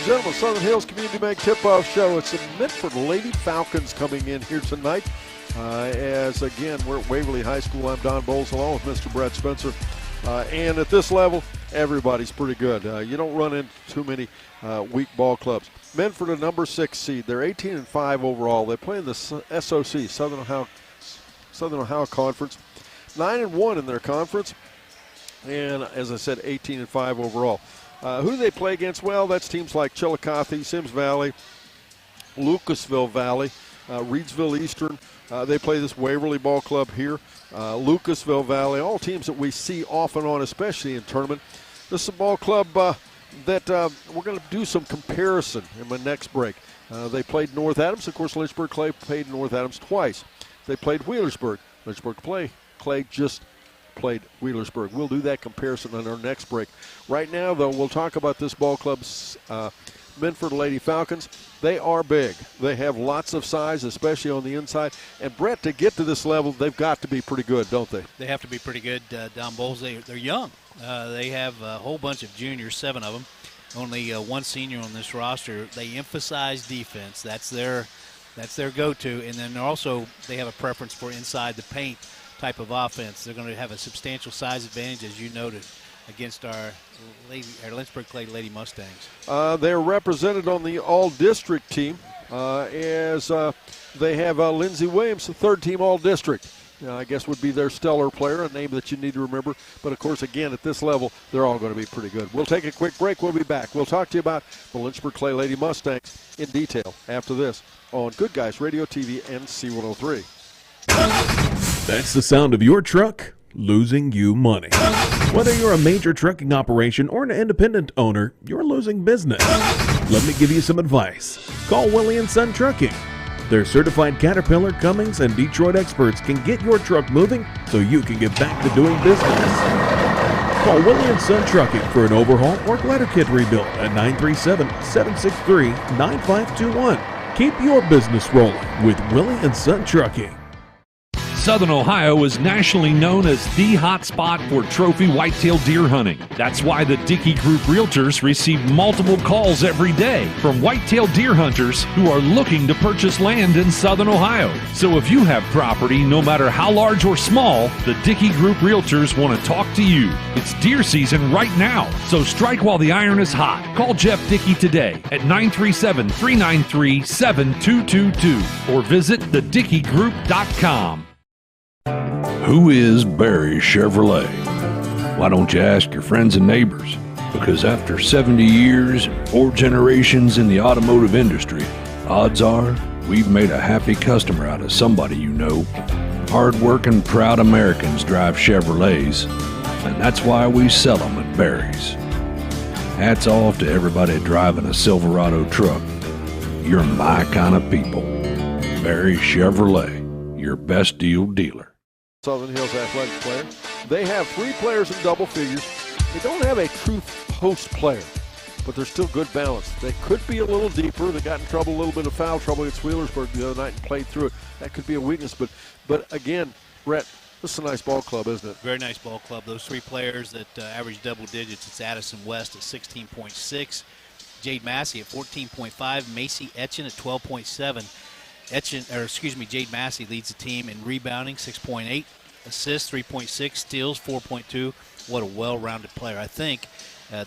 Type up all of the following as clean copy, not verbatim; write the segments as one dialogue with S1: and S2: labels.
S1: gentlemen, Southern Hills Community Bank tip-off show. It's the Minford Lady Falcons coming in here tonight. As, again, we're at Waverly High School. I'm Don Bowles along with Mr. Brett Spencer. And at this level, everybody's pretty good. You don't run into too many weak ball clubs. Minford, a number 6 seed. They're 18-5 overall. They play in the SOC, Southern Ohio Conference. 9-1 in their conference. And, as I said, 18-5 overall. Who do they play against? Well, that's teams like Chillicothe, Sims Valley, Lucasville Valley, Reedsville Eastern. They play this Waverly Ball Club here. Lucasville Valley, all teams that we see off and on, especially in tournament. This is a ball club that we're going to do some comparison in my next break. They played North Adams. Of course, Lynchburg Clay played North Adams twice. They played Wheelersburg. Lynchburg Clay just played Wheelersburg. We'll do that comparison on our next break. Right now, though, we'll talk about this ball club's Minford Lady Falcons. They are big. They have lots of size, especially on the inside. And, Brett, to get to this level, they've got to be pretty good, don't they?
S2: They have to be pretty good, Don Bowles. They're young. They have a whole bunch of juniors, 7 of them. Only one senior on this roster. They emphasize defense. That's their go-to. And then they have a preference for inside the paint type of offense. They're going to have a substantial size advantage, as you noted, against our Lynchburg Clay Lady Mustangs.
S1: They're represented on the all-district team as they have Lindsey Williams, the third-team all-district. I guess would be their stellar player, a name that you need to remember. But, of course, again, at this level, they're all going to be pretty good. We'll take a quick break. We'll be back. We'll talk to you about the Lynchburg Clay Lady Mustangs in detail after this on Good Guys Radio TV and C103.
S3: That's the sound of your truck losing you money. Whether you're a major trucking operation or an independent owner, you're losing business. Let me give you some advice. Call Willie & Son Trucking. Their certified Caterpillar, Cummins, and Detroit experts can get your truck moving so you can get back to doing business. Call Willie & Son Trucking for an overhaul or glider kit rebuild at 937-763-9521. Keep your business rolling with Willie & Son Trucking.
S4: Southern Ohio is nationally known as the hot spot for trophy whitetail deer hunting. That's why the Dickey Group Realtors receive multiple calls every day from whitetail deer hunters who are looking to purchase land in Southern Ohio. So if you have property, no matter how large or small, the Dickey Group Realtors want to talk to you. It's deer season right now, so strike while the iron is hot. Call Jeff Dickey today at 937-393-7222 or visit thedickeygroup.com.
S5: Who is Barry Chevrolet? Why don't you ask your friends and neighbors? Because after 70 years, 4 generations in the automotive industry, odds are we've made a happy customer out of somebody you know. Hard-working, proud Americans drive Chevrolets, and that's why we sell them at Barry's. Hats off to everybody driving a Silverado truck. You're my kind of people. Barry Chevrolet, your best deal dealer.
S1: Southern Hills athletic player. They have 3 players in double figures. They don't have a true post player, but they're still good balance. They could be a little deeper. They got in trouble, a little bit of foul trouble against Wheelersburg the other night and played through it. That could be a weakness, but again, Brett, this is a nice ball club, isn't it?
S2: Very nice ball club. Those 3 players that average double digits. It's Addison West at 16.6, Jade Massey at 14.5, Macy Etchen at 12.7. Jade Massey leads the team in rebounding, 6.8, assists, 3.6, steals, 4.2. What a well-rounded player. I think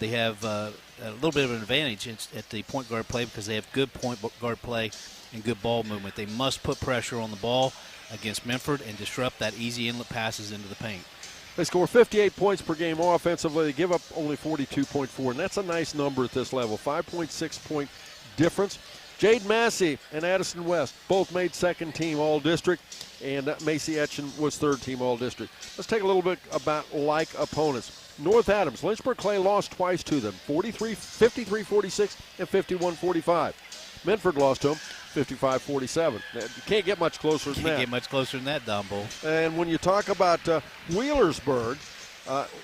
S2: they have a little bit of an advantage at the point guard play because they have good point guard play and good ball movement. They must put pressure on the ball against Minford and disrupt that easy inlet passes into the paint.
S1: They score 58 points per game offensively. They give up only 42.4, and that's a nice number at this level, 5.6 point difference. Jade Massey and Addison West both made second team all-district, and Macy Etchen was third team all-district. Let's take a little bit about like opponents. North Adams, Lynchburg Clay lost twice to them, 53-46 and 51-45. Minford lost to them, 55-47. You can't get much closer than that.
S2: Can't get much closer than that, Don Bull.
S1: And when you talk about Wheelersburg,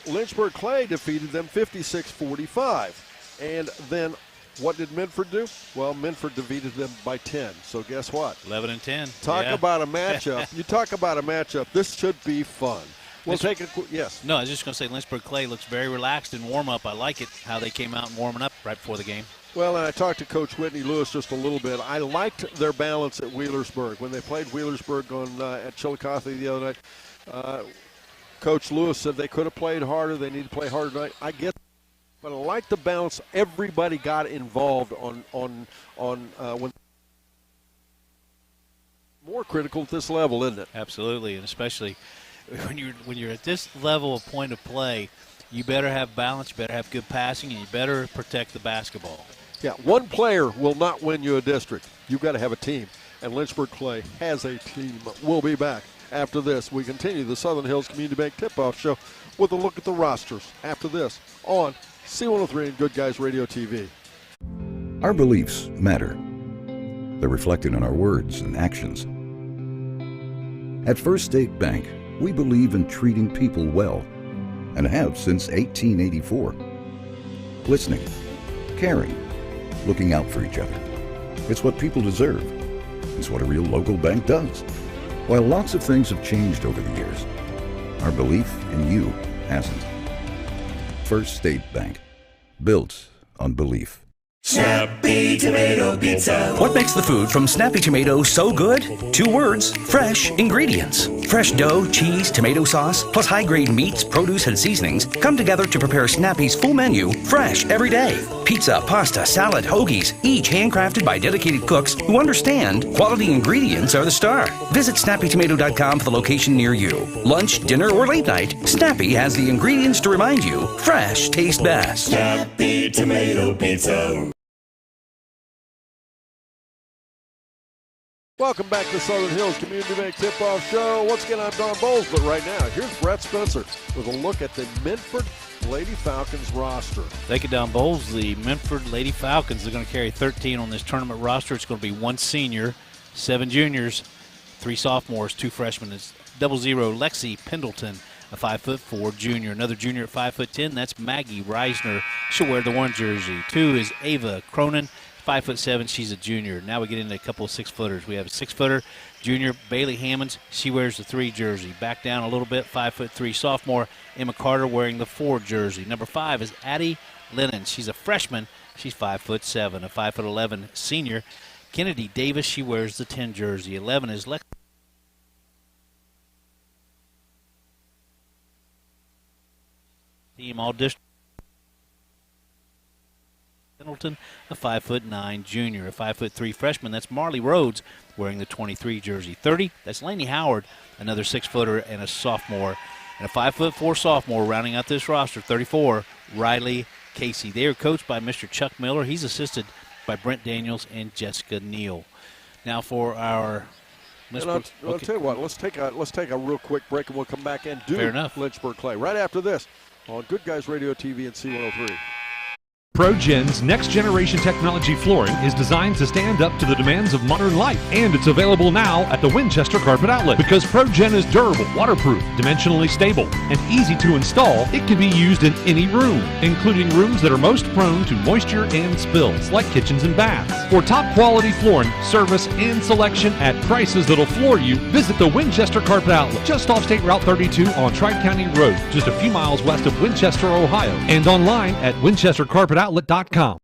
S1: Lynchburg Clay defeated them 56-45. And then what did Minford do? Well, Minford defeated them by 10. So guess what?
S2: 11-10.
S1: Talk about a matchup. You talk about a matchup. This should be fun. We'll take a yes.
S2: No, I was just going to say Lynchburg Clay looks very relaxed in warm-up. I like it, how they came out and warming up right before the game.
S1: Well, and I talked to Coach Whitney Lewis just a little bit. I liked their balance at Wheelersburg. When they played Wheelersburg at Chillicothe the other night, Coach Lewis said they could have played harder. They need to play harder tonight. I get that. But I like the balance. Everybody got involved on when more critical at this level, isn't it?
S2: Absolutely, and especially when you're at this level of point of play, you better have balance, you better have good passing, and you better protect the basketball.
S1: Yeah, one player will not win you a district. You've got to have a team, and Lynchburg Clay has a team. We'll be back after this. We continue the Southern Hills Community Bank Tip-Off Show with a look at the rosters after this on C103 and Good Guys Radio TV.
S6: Our beliefs matter. They're reflected in our words and actions. At First State Bank, we believe in treating people well, and have since 1884. Listening, caring, looking out for each other. It's what people deserve. It's what a real local bank does. While lots of things have changed over the years, our belief in you hasn't. First State Bank, built on belief.
S7: Snappy Tomato Pizza.
S8: What makes the food from Snappy Tomato so good? 2 words, fresh ingredients. Fresh dough, cheese, tomato sauce, plus high-grade meats, produce, and seasonings come together to prepare Snappy's full menu, fresh every day. Pizza, pasta, salad, hoagies, each handcrafted by dedicated cooks who understand quality ingredients are the star. Visit snappytomato.com for the location near you. Lunch, dinner, or late night, Snappy has the ingredients to remind you fresh tastes best.
S7: Snappy Tomato Pizza.
S1: Welcome back to Southern Hills Community Bank Tip-Off Show. Once again, I'm Don Bowles, but right now, here's Brett Spencer with a look at the Minford Lady Falcons roster.
S2: Thank you, Don Bowles. The Minford Lady Falcons are going to carry 13 on this tournament roster. It's going to be 1 senior, 7 juniors, 3 sophomores, 2 freshmen. It's 00 Lexi Pendleton, a 5'4" junior. Another junior at 5'10", that's Maggie Reisner. She'll wear the 1 jersey. 2 is Ava Cronin, 5'7", she's a junior. Now we get into a couple of 6-footers. We have a 6-footer junior, Bailey Hammonds. She wears the 3 jersey. Back down a little bit, 5'3" sophomore, Emma Carter wearing the 4 jersey. Number 5 is Addie Lennon. She's a freshman. She's 5'7", a 5'11" senior. Kennedy Davis, she wears the 10 jersey. 11 is Lex. Team all district. Pendleton, a 5'9" junior, a 5'3" freshman. That's Marley Rhodes wearing the 23 jersey. 30, that's Lainey Howard, another 6-footer and a sophomore. And a 5'4" sophomore rounding out this roster. 34, Riley Casey. They are coached by Mr. Chuck Miller. He's assisted by Brent Daniels and Jessica Neal. Now for our
S1: I'll tell you what, let's take a real quick break and we'll come back and do Lynchburg Clay right after this on Good Guys Radio TV and C103.
S4: ProGen's next-generation technology flooring is designed to stand up to the demands of modern life, and it's available now at the Winchester Carpet Outlet. Because ProGen is durable, waterproof, dimensionally stable, and easy to install, it can be used in any room, including rooms that are most prone to moisture and spills, like kitchens and baths. For top-quality flooring, service, and selection at prices that'll floor you, visit the Winchester Carpet Outlet, just off State Route 32 on Tri-County Road, just a few miles west of Winchester, Ohio, and online at winchestercarpetoutlet.com. Southern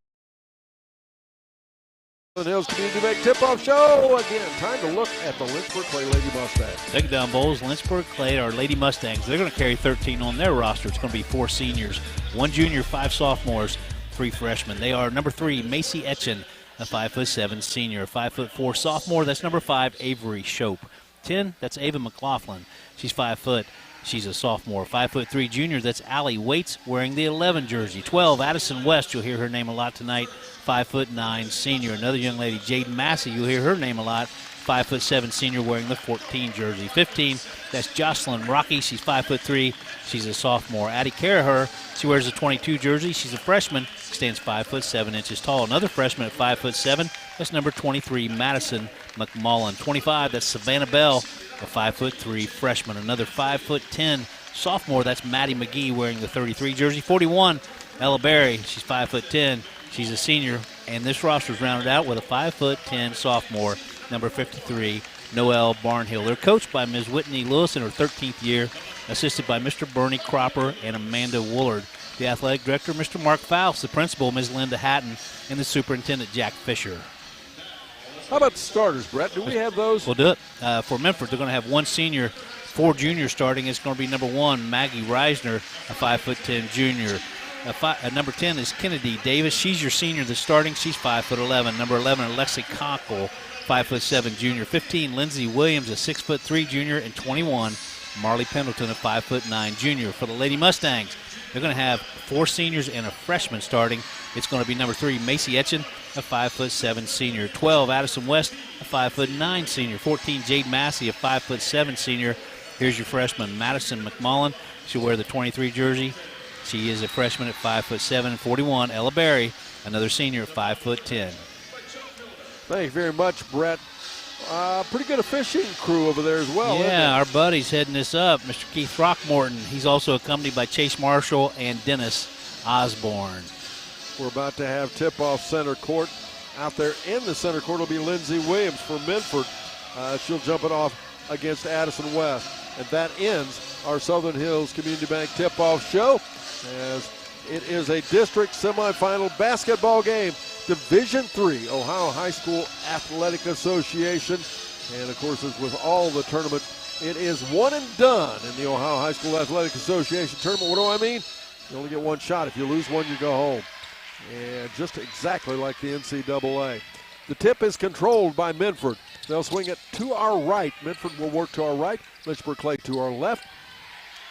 S1: Hills Community Bank Tip-Off Show. Again, time to look at the Lynchburg Clay Lady Mustangs.
S2: Thank you, Don Bowles. Lynchburg Clay, our Lady Mustangs, they're going to carry 13 on their roster. It's going to be 4 seniors, 1 junior, 5 sophomores, 3 freshmen. They are number 3, Macy Etchen, a 5'7" senior, a 5'4" sophomore. That's number 5, Avery Shope. 10, that's Ava McLaughlin. She's 5 foot. She's a sophomore. 5'3" junior, that's Allie Waits wearing the 11 jersey. 12, Addison West, you'll hear her name a lot tonight, 5'9" senior. Another young lady, Jaden Massey, you'll hear her name a lot, 5'7" senior wearing the 14 jersey. 15, that's Jocelyn Rocky. She's 5'3". She's a sophomore. Addie Caraher, she wears the 22 jersey. She's a freshman, stands 5'7" tall. Another freshman at 5'7", that's number 23, Madison McMullen. 25, that's Savannah Bell, a 5'3" freshman. Another 5'10" sophomore, that's Maddie McGee wearing the 33 jersey. 41, Ella Berry, she's 5'10". She's a senior, and this roster is rounded out with a 5'10" sophomore, number 53, Noelle Barnhill. They're coached by Ms. Whitney Lewis in her 13th year, assisted by Mr. Bernie Cropper and Amanda Woolard. the athletic director, Mr. Mark Faust, the principal, Ms. Linda Hatton, and the superintendent, Jack Fisher.
S1: How about the starters, Brett? Do we have those?
S2: We'll do it. For Minford, they're going to have 1 senior, 4 juniors starting. It's going to be number 1, Maggie Reisner, a 5'10" junior. Number 10 is Kennedy Davis. She's your senior that's starting. She's 5'11". Number 11, Alexi Conkle, 5'7" junior. 15, Lindsey Williams, a 6'3" junior. And 21, Marley Pendleton, a 5'9" junior. For the Lady Mustangs, they're going to have 4 seniors and a freshman starting. It's going to be number 3, Macy Etchen, a 5'7" senior. 12, Addison West, a 5'9" senior. 14, Jade Massey, a 5'7" senior. Here's your freshman, Madison McMullen. She'll wear the 23 jersey. She is a freshman at 5'7". 41, Ella Berry, another senior at 5'10".
S1: Thank you very much, Brett. Pretty good fishing crew over there as well.
S2: Yeah, our buddy's heading this up, Mr. Keith Throckmorton. He's also accompanied by Chase Marshall and Dennis Osborne.
S1: We're about to have tip-off center court. Out there in the center court will be Lindsey Williams for Minford. She'll jump it off against Addison West. And that ends our Southern Hills Community Bank tip-off show, as it is a district semifinal basketball game. Division III, Ohio High School Athletic Association. And, of course, as with all the tournament, it is one and done in the Ohio High School Athletic Association tournament. What do I mean? You only get one shot. If you lose one, you go home. And just exactly like the NCAA. The tip is controlled by Minford. They'll swing it to our right. Minford will work to our right. Lynchburg Clay to our left.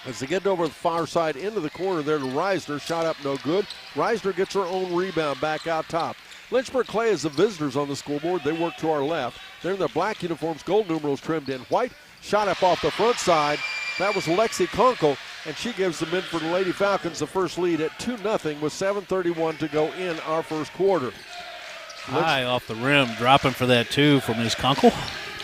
S1: As they get over the far side into the corner there to Reisner. Shot up, no good. Reisner gets her own rebound back out top. Lynchburg Clay is the visitors on the scoreboard. They work to our left. They're in their black uniforms, gold numerals trimmed in white. Shot up off the front side. That was Lexi Kunkel, and she gives the Minford Lady Falcons the first lead at 2-0 with 7:31 to go in our first quarter.
S2: High off the rim, dropping for that too for Ms. Kunkel.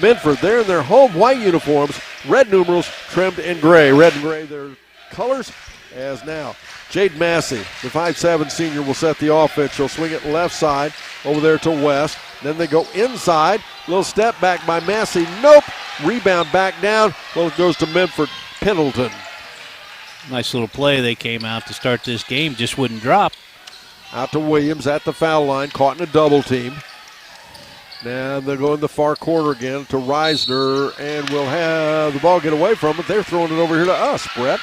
S1: Minford, they're in their home white uniforms, red numerals trimmed in gray. Red and gray, their colors. As now, Jade Massey, the 5'7" senior, will set the offense. She'll swing it left side over there to West. Then they go inside. Little step back by Massey. Nope. Rebound back down. Well, it goes to Minford. Pendleton.
S2: Nice little play. They came out to start this game. Just wouldn't drop.
S1: Out to Williams at the foul line. Caught in a double team. Now they'll go in the far corner again to Reisner. And we'll have the ball get away from it. They're throwing it over here to us, Brett.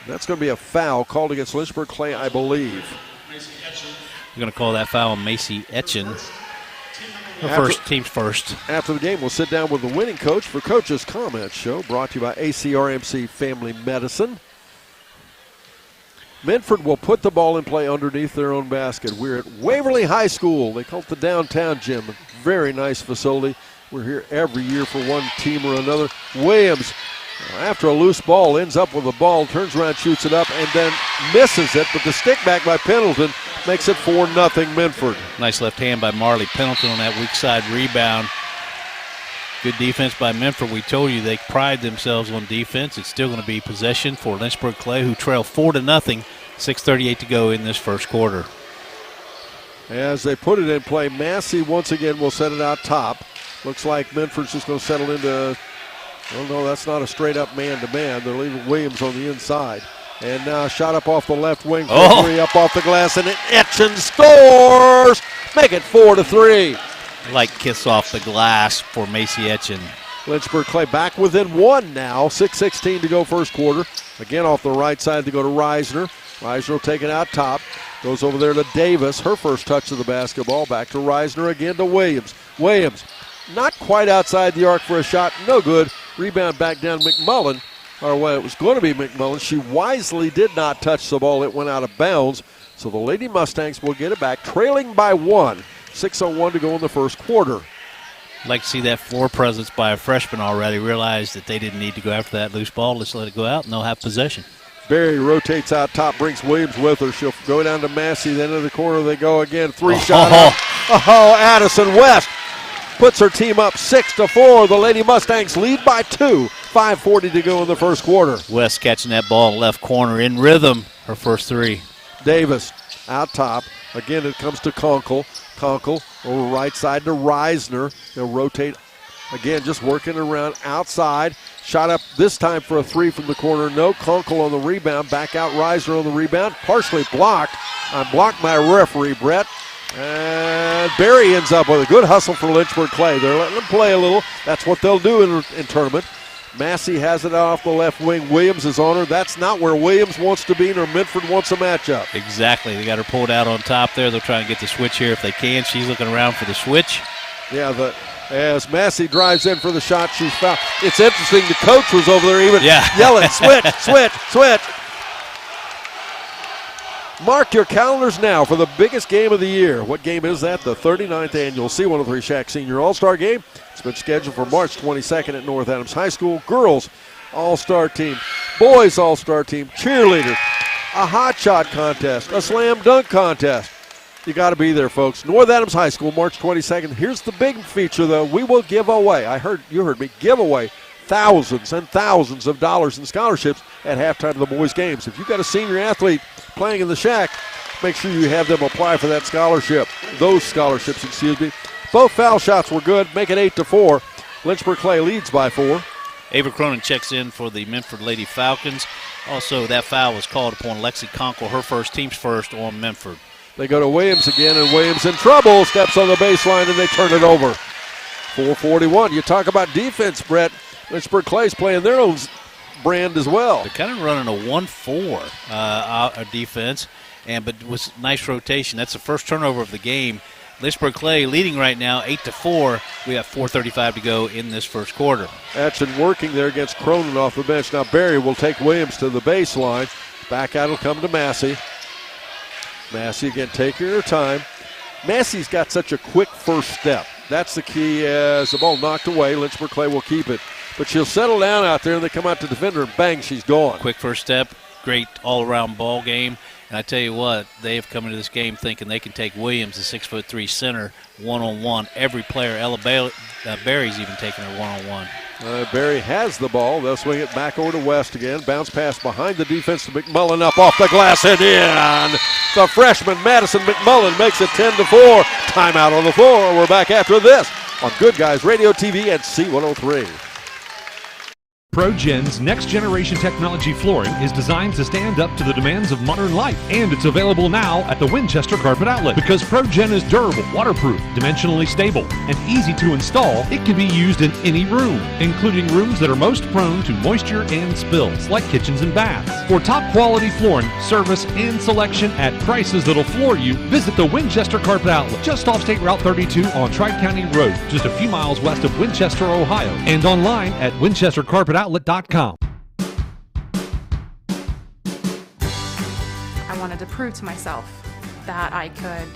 S1: That's going to be a foul called against Lynchburg Clay, I believe.
S2: You're going to call that foul on Macy Etchen. Team's first. After
S1: the game, we'll sit down with the winning coach for Coach's Comment Show, brought to you by ACRMC Family Medicine. Minford will put the ball in play underneath their own basket. We're at Waverly High School. They call it the downtown gym. A very nice facility. We're here every year for one team or another. Williams, after a loose ball, ends up with the ball, turns around, shoots it up, and then misses it. But the stick back by Pendleton makes it 4-0 Minford.
S2: Nice left hand by Marley Pendleton on that weak side rebound. Good defense by Minford. We told you they pride themselves on defense. It's still going to be possession for Lynchburg Clay, who trail 4-0. 6:38 to go in this first quarter.
S1: As they put it in play, Massey once again will set it out top. Looks like Minford's just going to settle into, well, no, that's not a straight-up man-to-man. They're leaving Williams on the inside. And now shot up off the left wing for three, up off the glass, and Etchen scores! Make it 4-3.
S2: Like kiss off the glass for Macy Etchen.
S1: Lynchburg Clay back within one now. 6:16 to go first quarter. Again off the right side to go to Reisner. Reisner will take it out top. Goes over there to Davis. Her first touch of the basketball. Back to Reisner again to Williams. Williams not quite outside the arc for a shot. No good. Rebound back down McMullen. Or well, it was going to be McMullen. She wisely did not touch the ball. It went out of bounds. So the Lady Mustangs will get it back, trailing by one. 6:01 to go in the first quarter.
S2: Like to see that floor presence by a freshman already. Realized that they didn't need to go after that loose ball. Let's let it go out, and they'll have possession.
S1: Berry rotates out top, brings Williams with her. She'll go down to Massey. Then in the corner they go again. Three-shot. Addison West puts her team up 6-4. The Lady Mustangs lead by 2. 5:40 to go in the first quarter.
S2: West catching that ball left corner in rhythm. Her first three.
S1: Davis out top. Again, it comes to Kunkel. Kunkel over right side to Reisner. They'll rotate again, just working around outside. Shot up this time for a three from the corner. No. Conkle on the rebound. Back out Reisner on the rebound. Partially blocked. Blocked by referee Brett. And Barry ends up with a good hustle for Lynchburg Clay. They're letting them play a little. That's what they'll do in tournament. Massey has it off the left wing. Williams is on her. That's not where Williams wants to be, nor Minford wants a matchup.
S2: Exactly. They got her pulled out on top there. They'll try and get the switch here if they can. She's looking around for the switch.
S1: Yeah, as Massey drives in for the shot, she's fouled. It's interesting. The coach was over there even yelling, switch, switch, switch. Mark your calendars now for the biggest game of the year. What game is that? The 39th annual C103 Shack Senior All-Star Game. It's been scheduled for March 22nd at North Adams High School. Girls All-Star Team, boys All-Star Team, cheerleaders, a hot shot contest, a slam dunk contest. You got to be there, folks. North Adams High School, March 22nd. Here's the big feature, though. We will give away, you heard me, give away thousands and thousands of dollars in scholarships at halftime of the boys' games. If you've got a senior athlete playing in the Shack, make sure you have them apply for that scholarship. Those scholarships, excuse me. Both foul shots were good. Make it 8-4. Lynchburg Clay leads by 4.
S2: Ava Cronin checks in for the Minford Lady Falcons. Also, that foul was called upon Lexi Conkle, her first, team's first on Minford.
S1: They go to Williams again, and Williams in trouble. Steps on the baseline, and they turn it over. 4:41. You talk about defense, Brett. Lynchburg Clay's playing their own brand as well.
S2: They're kind of running a 1-4 defense, but with nice rotation. That's the first turnover of the game. Lynchburg Clay leading right now 8-4. We have 4:35 to go in this first quarter.
S1: Action working there against Cronin off the bench. Now Barry will take Williams to the baseline. Back out will come to Massey. Massey again taking her time. Massey's got such a quick first step. That's the key. As the ball knocked away, Lynchburg Clay will keep it. But she'll settle down out there, and they come out to defend her, and bang, she's gone.
S2: Quick first step, great all-around ball game. And I tell you what, they have come into this game thinking they can take Williams, the 6'3" center, one-on-one. Every player, Ella Barry's even taking her one-on-one.
S1: Barry has the ball. They'll swing it back over to West again. Bounce pass behind the defense to McMullen, up off the glass and in. The freshman Madison McMullen makes it 10-4. Timeout on the floor. We're back after this on Good Guys Radio TV and C103.
S4: ProGen's next-generation technology flooring is designed to stand up to the demands of modern life, and it's available now at the Winchester Carpet Outlet. Because ProGen is durable, waterproof, dimensionally stable, and easy to install, it can be used in any room, including rooms that are most prone to moisture and spills, like kitchens and baths. For top-quality flooring, service, and selection at prices that'll floor you, visit the Winchester Carpet Outlet, just off State Route 32 on Tri-County Road, just a few miles west of Winchester, Ohio, and online at winchestercarpetoutlet.com.
S9: I wanted to prove to myself that I could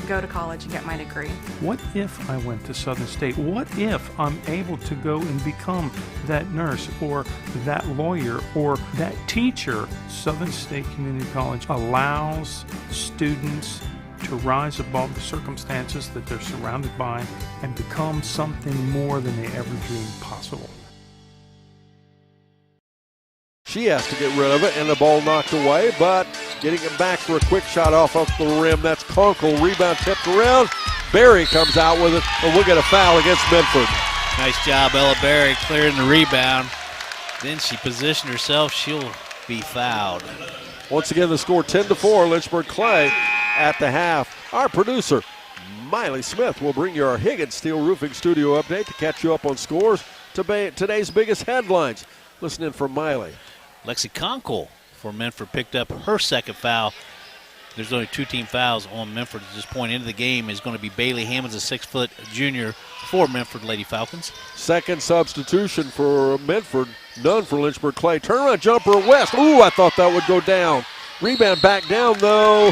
S9: go to college and get my degree.
S10: What if I went to Southern State? What if I'm able to go and become that nurse or that lawyer or that teacher? Southern State Community College allows students to rise above the circumstances that they're surrounded by and become something more than they ever dreamed possible.
S1: She has to get rid of it, and the ball knocked away, but getting it back for a quick shot off the rim. That's Conkle. Rebound tipped around. Barry comes out with it, but we'll get a foul against Minford.
S2: Nice job, Ella Barry, clearing the rebound. Then she positioned herself. She'll be fouled.
S1: Once again, the score 10-4, Lynchburg Clay at the half. Our producer, Miley Smith, will bring you our Higgins Steel Roofing Studio update to catch you up on scores to today's biggest headlines. Listen in from Miley.
S2: Lexi Conkle for Minford picked up her second foul. There's only 2 team fouls on Minford at this point. Into the game is going to be Bailey Hammonds, a 6-foot junior for Minford Lady Falcons.
S1: Second substitution for Minford, none for Lynchburg Clay. Turnaround jumper West. Ooh, I thought that would go down. Rebound back down though.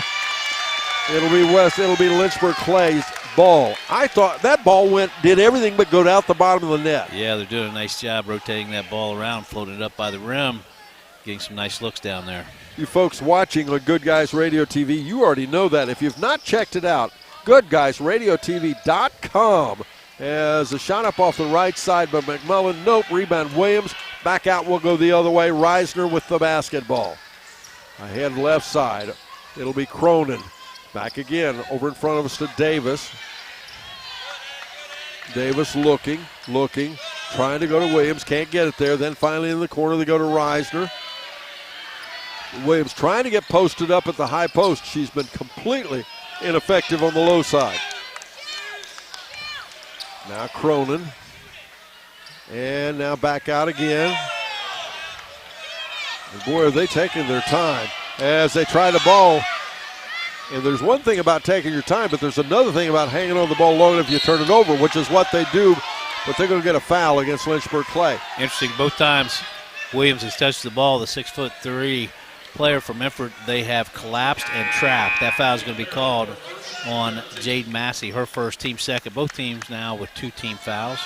S1: It'll be West. It'll be Lynchburg Clay's ball. I thought that ball did everything but go out the bottom of the net.
S2: Yeah, they're doing a nice job rotating that ball around, floating it up by the rim. Getting some nice looks down there.
S1: You folks watching on Good Guys Radio TV, you already know that. If you've not checked it out, Goodguysradiotv.com. As a shot up off the right side by McMullen. Nope, rebound Williams. Back out will go the other way. Reisner with the basketball. Ahead left side. It'll be Cronin. Back again over in front of us to Davis. Davis looking. trying to go to Williams, can't get it there. Then finally in the corner they go to Reisner. Williams trying to get posted up at the high post. She's been completely ineffective on the low side. Now Cronin. And now back out again. And boy, are they taking their time as they try the ball. And there's one thing about taking your time, but there's another thing about hanging on the ball long enough you turn it over, which is what they do. But they're going to get a foul against Lynchburg Clay.
S2: Interesting, both times Williams has touched the ball, the 6'3" player from Minford, they have collapsed and trapped. That foul is going to be called on Jade Massey, her first, team second. Both teams now with 2 team fouls.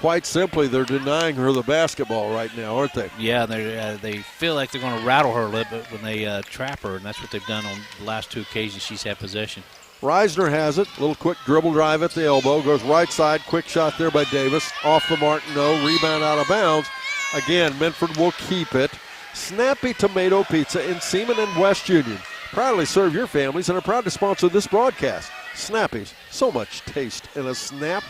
S1: Quite simply, they're denying her the basketball right now, aren't they?
S2: Yeah, they feel like they're going to rattle her a little bit when they trap her, and that's what they've done on the last 2 occasions she's had possession.
S1: Reisner has it. Little quick dribble drive at the elbow. Goes right side. Quick shot there by Davis. Off the mark, no. Rebound out of bounds. Again, Minford will keep it. Snappy Tomato Pizza in Seaman and West Union. Proudly serve your families and are proud to sponsor this broadcast. Snappy's, so much taste in a snap.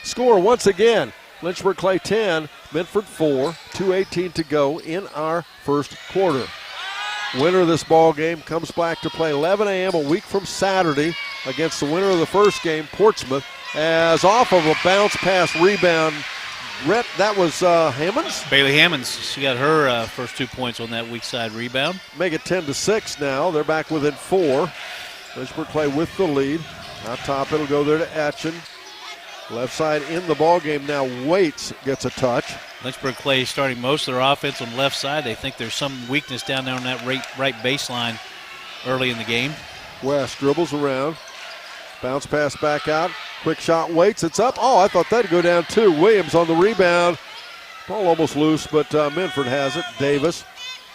S1: Score once again. Lynchburg Clay 10, Minford 4, 2:18 to go in our first quarter. Winner of this ball game comes back to play 11 a.m. a week from Saturday against the winner of the first game, Portsmouth, as off of a bounce pass rebound. Rhett, that was Hammonds?
S2: Bailey Hammonds. She got her first 2 points on that weak side rebound.
S1: Make it 10-6 now. They're back within 4. Lynchburg Clay with the lead. Out top, it'll go there to Etchen. Left side in the ball game now. Waits gets a touch.
S2: Lynchburg Clay starting most of their offense on the left side. They think there's some weakness down there on that right baseline early in the game.
S1: West dribbles around. Bounce pass back out. Quick shot, Waits. It's up. Oh, I thought that'd go down too. Williams on the rebound. Ball almost loose, but Minford has it. Davis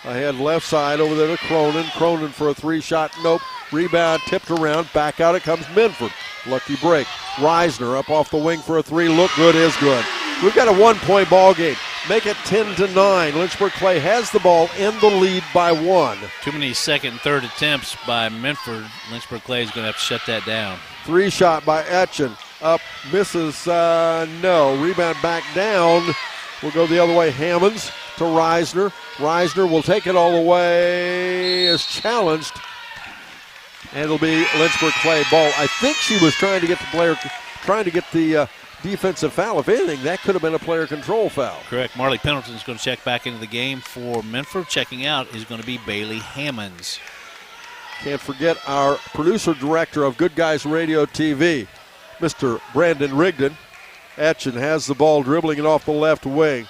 S1: ahead left side over there to Cronin. Cronin for a 3-shot. Nope. Rebound tipped around. Back out it comes Minford. Lucky break. Reisner up off the wing for a 3. Look good is good. We've got a 1-point ball game. Make it 10-9. Lynchburg Clay has the ball in the lead by 1.
S2: Too many second and third attempts by Minford. Lynchburg Clay is going to have to shut that down.
S1: 3-shot by Etchen. Up, misses, no. Rebound back down. We'll go the other way. Hammonds to Reisner. Reisner will take it all the way. Is challenged. And it'll be Lynchburg Clay ball. I think she was trying to get the defensive foul. If anything, that could have been a player control foul.
S2: Correct. Marley Pendleton's going to check back into the game for Minford. Checking out is going to be Bailey Hammonds.
S1: Can't forget our producer director of Good Guys Radio TV, Mr. Brandon Rigdon. Etchen has the ball, dribbling it off the left wing.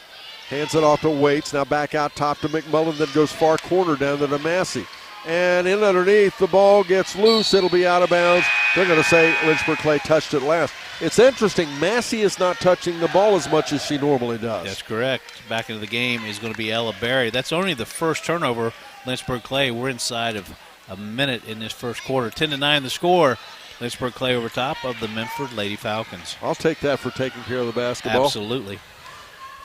S1: Hands it off to Waits. Now back out top to McMullen, then goes far corner down to Massey. And in underneath, the ball gets loose. It'll be out of bounds. They're going to say Lynchburg Clay touched it last. It's interesting. Massey is not touching the ball as much as she normally does.
S2: That's correct. Back into the game is going to be Ella Berry. That's only the first turnover. Lynchburg Clay, we're inside of a minute in this first quarter. 10-9 the score. Lynchburg Clay over top of the Minford Lady Falcons.
S1: I'll take that for taking care of the basketball.
S2: Absolutely.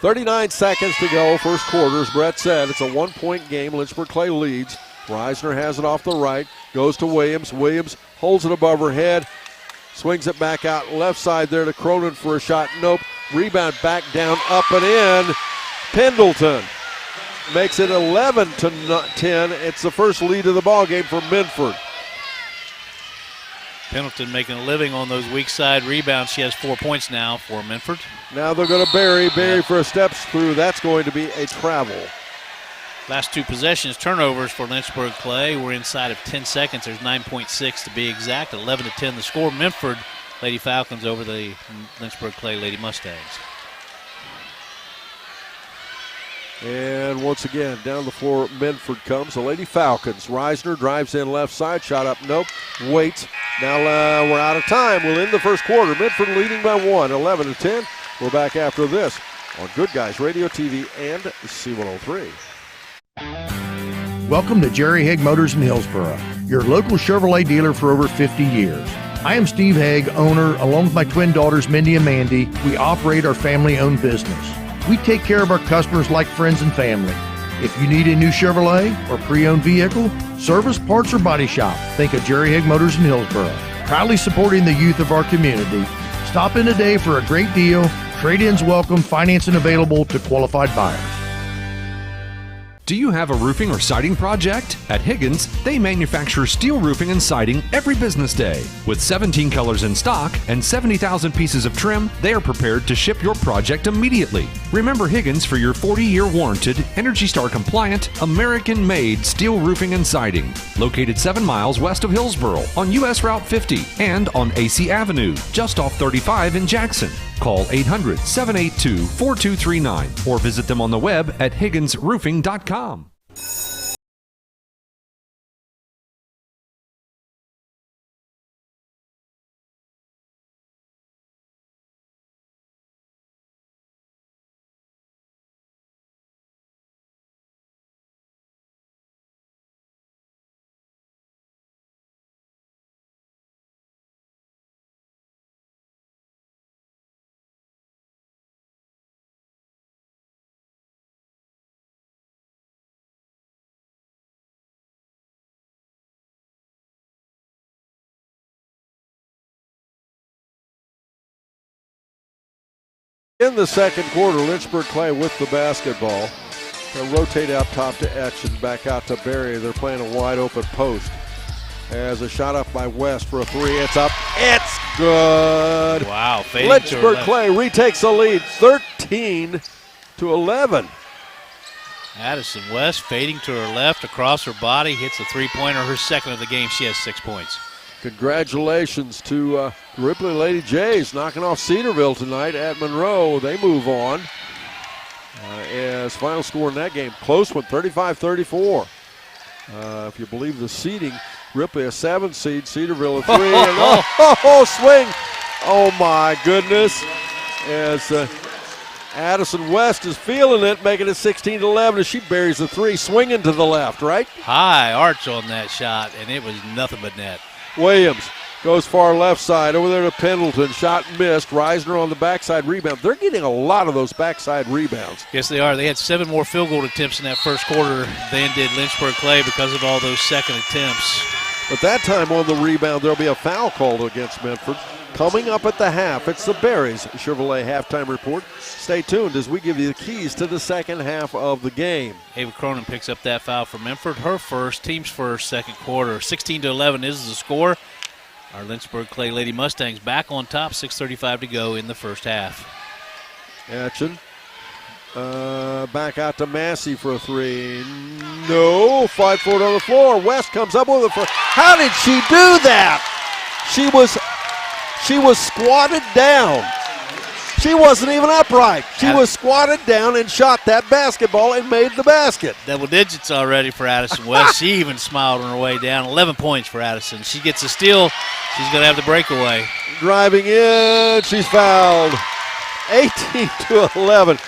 S1: 39 seconds to go, first quarter. As Brett said, it's a 1-point game. Lynchburg Clay leads. Reisner has it off the right, goes to Williams. Williams holds it above her head, swings it back out left side there to Cronin for a shot. Nope. Rebound back down, up and in. Pendleton makes it 11-10. It's the first lead of the ball game for Minford.
S2: Pendleton making a living on those weak side rebounds. She has 4 points now for Minford.
S1: Now they're going to Berry for a steps through. That's going to be a travel.
S2: Last 2 possessions, turnovers for Lynchburg Clay. We're inside of 10 seconds. There's 9.6 to be exact. 11-10 the score. Minford Lady Falcons over the Lynchburg Clay Lady Mustangs.
S1: And once again, down the floor, Minford comes. The Lady Falcons. Reisner drives in left side. Shot up, nope. Waits. Now we're out of time. We'll end the first quarter. Minford leading by 1, 11-10. We're back after this on Good Guys Radio TV and C103.
S11: Welcome to Jerry Haig Motors in Hillsboro, your local Chevrolet dealer for over 50 years. I am Steve Haig, owner, along with my twin daughters, Mindy and Mandy. We operate our family-owned business. We take care of our customers like friends and family. If you need a new Chevrolet or pre-owned vehicle, service, parts, or body shop, think of Jerry Haig Motors in Hillsboro. Proudly supporting the youth of our community, Stop in today for a great deal. Trade-ins welcome, financing available to qualified buyers.
S4: Do you have a roofing or siding project? At Higgins, they manufacture steel roofing and siding every business day. With 17 colors in stock and 70,000 pieces of trim, they are prepared to ship your project immediately. Remember Higgins for your 40-year warranted, Energy Star compliant, American-made steel roofing and siding. Located 7 miles west of Hillsboro on US Route 50 and on AC Avenue, just off 35 in Jackson. Call 800-782-4239 or visit them on the web at higginsroofing.com.
S1: In the second quarter, Lynchburg Clay with the basketball. They'll rotate out top to Etch and back out to Berry. They're playing a wide open post. As a shot up by West for a three. It's up. It's good.
S2: Wow.
S1: Lynchburg Clay retakes the lead 13-11.
S2: Addison West fading to her left across her body. Hits a three-pointer. Her second of the game. She has 6 points.
S1: Congratulations to Ripley Lady Jays knocking off Cedarville tonight at Monroe. They move on. As final score in that game, close one, 35-34. If you believe the seeding, Ripley a 7 seed, Cedarville a 3. And swing! Oh my goodness! As Addison West is feeling it, making it 16-11 as she buries the 3, swinging to the left, right?
S2: High arch on that shot, and it was nothing but net.
S1: Williams goes far left side over there to Pendleton. Shot missed. Reisner on the backside rebound. They're getting a lot of those backside rebounds.
S2: Yes, they are. They had 7 more field goal attempts in that first quarter than did Lynchburg Clay because of all those second attempts.
S1: But that time on the rebound, there'll be a foul called against Minford. Coming up at the half, it's the Berries Chevrolet halftime report. Stay tuned as we give you the keys to the second half of the game.
S2: Ava Cronin picks up that foul for Minford. Her first, team's first, second quarter. 16-11 is the score. Our Lynchburg Clay Lady Mustangs back on top, 6:35 to go in the first half.
S1: Action. Back out to Massey for a 3. No, 5 forward on the floor. West comes up with it. How did she do that? She was squatted down. She wasn't even upright. She was squatted down and shot that basketball and made the basket.
S2: Double digits already for Addison West. She even smiled on her way down. 11 points for Addison. She gets a steal. She's going to have the breakaway.
S1: Driving in. She's fouled. 18-11.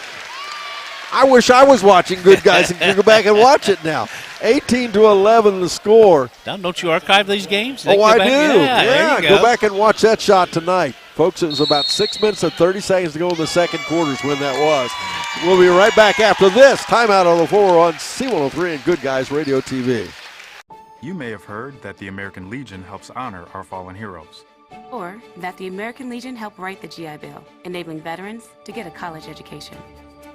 S1: I wish I was watching Good Guys and could go back and watch it now. 18-11 the score.
S2: Don, don't you archive these games?
S1: Oh, I do.
S2: Yeah,
S1: go back and watch that shot tonight. Folks, it was about 6 minutes and 30 seconds to go in the second quarters when that was. We'll be right back after this. Timeout on the floor on C103 and Good Guys Radio TV.
S12: You may have heard that the American Legion helps honor our fallen heroes.
S13: Or that the American Legion helped write the GI Bill, enabling veterans to get a college education.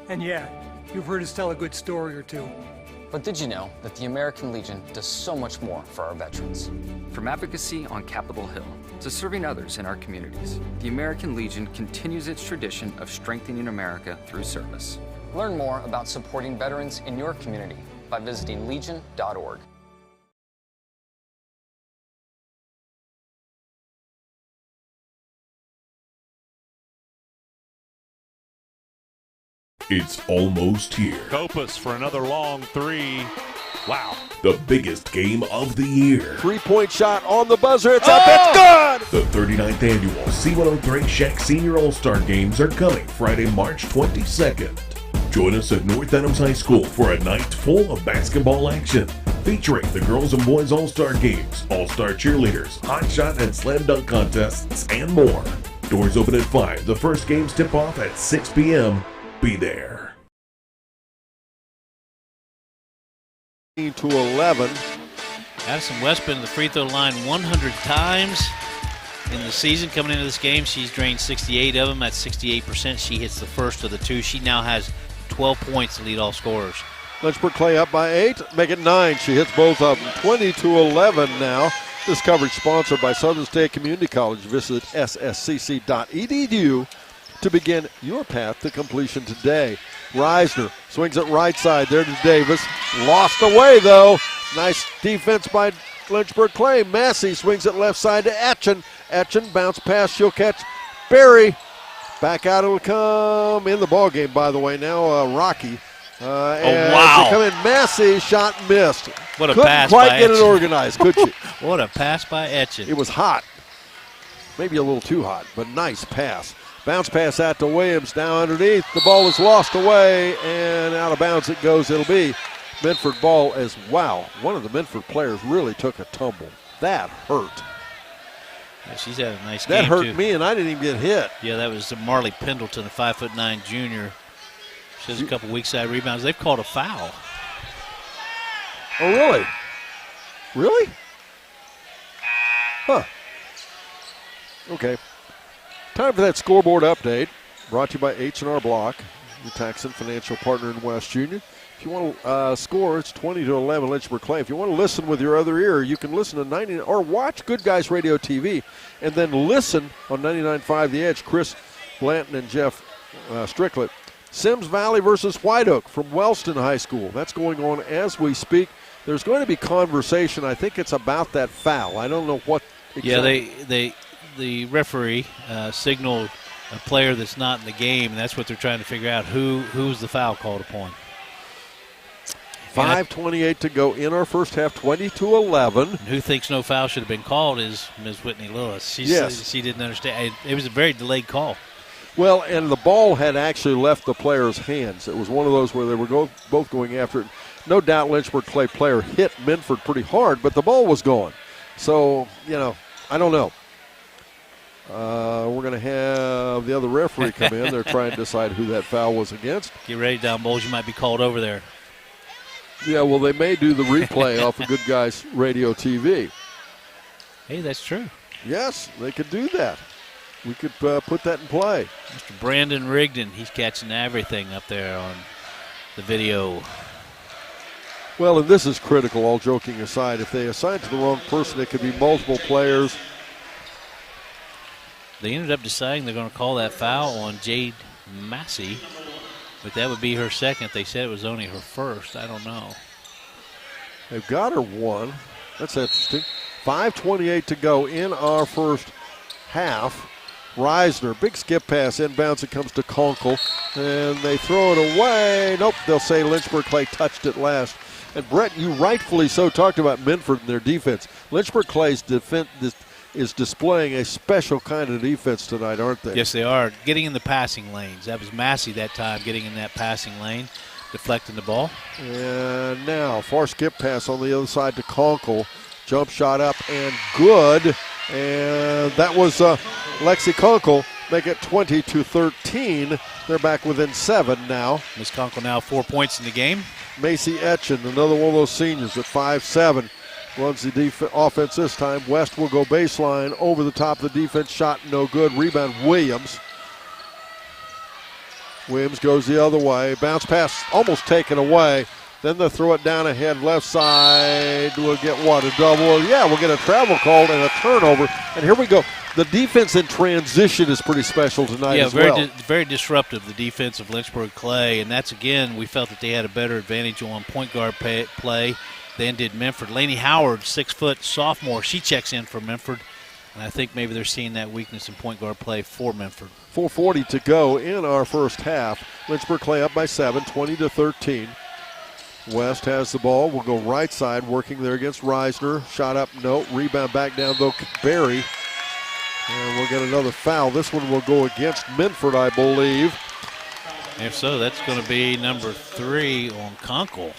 S14: And yeah, you've heard us tell a good story or two.
S15: But did you know that the American Legion does so much more for our veterans? From advocacy on Capitol Hill to serving others in our communities, the American Legion continues its tradition of strengthening America through service. Learn more about supporting veterans in your community by visiting legion.org.
S3: It's almost here.
S16: Kopus for another long 3. Wow.
S3: The biggest game of the year.
S1: 3-point shot on the buzzer. It's up. It's good.
S3: The 39th annual C103 Shack Senior All-Star Games are coming Friday, March 22nd. Join us at North Adams High School for a night full of basketball action, featuring the girls and boys All-Star Games, All-Star Cheerleaders, Hot Shot and Slam Dunk contests, and more. Doors open at 5. The first games tip off at 6 p.m. Be there.
S1: 18-11.
S2: Addison West been to the free throw line 100 times. In the season coming into this game, she's drained 68 of them. That's 68%. She hits the first of the two. She now has 12 points to lead all scorers.
S1: Lynchburg Clay up by 8, make it 9. She hits both of them. 20-11 now. This coverage sponsored by Southern State Community College. Visit sscc.edu to begin your path to completion today. Reisner swings it right side there to Davis. Lost away though. Nice defense by Lynchburg Clay. Massey swings it left side to Etchen. Etchen bounce pass. She'll catch Berry. Back out it'll come in the ball game, by the way. Now Rocky.
S2: Wow.
S1: They come in. Massey shot missed.
S2: What a
S1: Couldn't
S2: pass
S1: quite
S2: by
S1: get it
S2: Etchen.
S1: organized, could she?
S2: What a pass by Etchen.
S1: It was hot. Maybe a little too hot, but nice pass. Bounce pass out to Williams. Now underneath. The ball is lost away, and out of bounds it goes. It'll be Minford ball as wow. One of the Minford players really took a tumble. That hurt.
S2: Yeah, she's had a nice
S1: That
S2: game,
S1: hurt
S2: too.
S1: me, and I didn't even get hit.
S2: Yeah, that was Marley Pendleton, a 5'9" junior. She has a couple weak side rebounds. They've called a foul.
S1: Oh, really? Really? Huh. Okay. Time for that scoreboard update. Brought to you by H&R Block, your tax and financial partner in West Union. If you want to score, it's 20-11 Lynchburg Clay. If you want to listen with your other ear, you can listen to 90 or watch Good Guys Radio TV, and then listen on 99.5 The Edge. Chris Blanton and Jeff Strickland. Sims Valley versus White Oak from Wellston High School. That's going on as we speak. There's going to be conversation. I think it's about that foul. I don't know what exactly.
S2: Yeah, the referee signaled a player that's not in the game, and that's what they're trying to figure out. Who's the foul called upon?
S1: 5:28 to go in our first half, 20-11.
S2: Who thinks no foul should have been called is Ms. Whitney Lewis. She didn't understand. It was a very delayed call.
S1: Well, and the ball had actually left the player's hands. It was one of those where they were both going after it. No doubt Lynchburg Clay player hit Minford pretty hard, but the ball was gone. So, I don't know. We're going to have the other referee come in. They're trying to decide who that foul was against.
S2: Get ready, Don Bowles. You might be called over there.
S1: Yeah, well, they may do the replay off of Good Guys Radio TV.
S2: Hey, that's true.
S1: Yes, they could do that. We could put that in play.
S2: Mr. Brandon Rigdon, he's catching everything up there on the video.
S1: Well, and this is critical, all joking aside. If they assign to the wrong person, it could be multiple players.
S2: They ended up deciding they're going to call that foul on Jade Massey, but that would be her second. They said it was only her first. I don't know.
S1: They've got her one. That's interesting. 5:28 to go in our first half. Reisner, big skip pass, inbounds. It comes to Conkle, and they throw it away. Nope, they'll say Lynchburg Clay touched it last. And Brett, you rightfully so talked about Minford and their defense. Lynchburg Clay's defense is displaying a special kind of defense tonight, aren't they?
S2: Yes, they are. Getting in the passing lanes. That was Massey that time, getting in that passing lane, deflecting the ball.
S1: And now, far skip pass on the other side to Conkle. Jump shot up and good. And that was Lexi Conkle. Make it 20-13. They're back within 7 now.
S2: Miss Conkle now 4 points in the game.
S1: Macy Etchen, another one of those seniors at 5'7", runs the offense this time. West will go baseline over the top of the defense. Shot no good. Rebound Williams. Williams goes the other way. Bounce pass almost taken away. Then they'll throw it down ahead left side. We'll get what? A double? Yeah, we'll get a travel called and a turnover. And here we go. The defense in transition is pretty special tonight as well.
S2: Yeah, very disruptive, the defense of Lynchburg Clay. And that's, again, we felt that they had a better advantage on point guard play than did Minford. Laney Howard, 6-foot sophomore, she checks in for Minford. And I think maybe they're seeing that weakness in point guard play for Minford.
S1: 4:40 to go in our first half. Lynchburg Clay up by 7, 20-13. West has the ball. We'll go right side, working there against Reisner. Shot up, no. Rebound back down, though, Berry. And we'll get another foul. This one will go against Minford, I believe.
S2: If so, that's going to be number 3 on Conkle.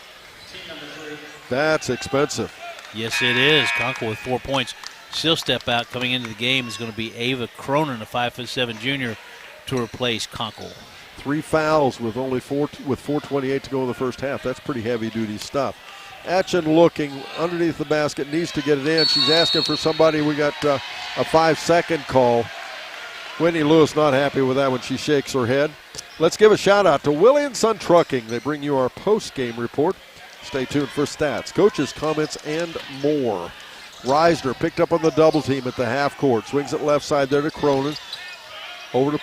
S1: That's expensive.
S2: Yes, it is. Conkle with 4 points. She'll step out. Coming into the game is going to be Ava Cronin, a 5'7" junior, to replace Conkle. 3
S1: fouls with only 4:28 to go in the first half. That's pretty heavy-duty stuff. Etchen looking underneath the basket, needs to get it in. She's asking for somebody. We got a 5-second call. Whitney Lewis not happy with that when she shakes her head. Let's give a shout out to Willie & Son Trucking. They bring you our post-game report. Stay tuned for stats, coaches, comments, and more. Reisner picked up on the double team at the half court. Swings it left side there to Cronin. Over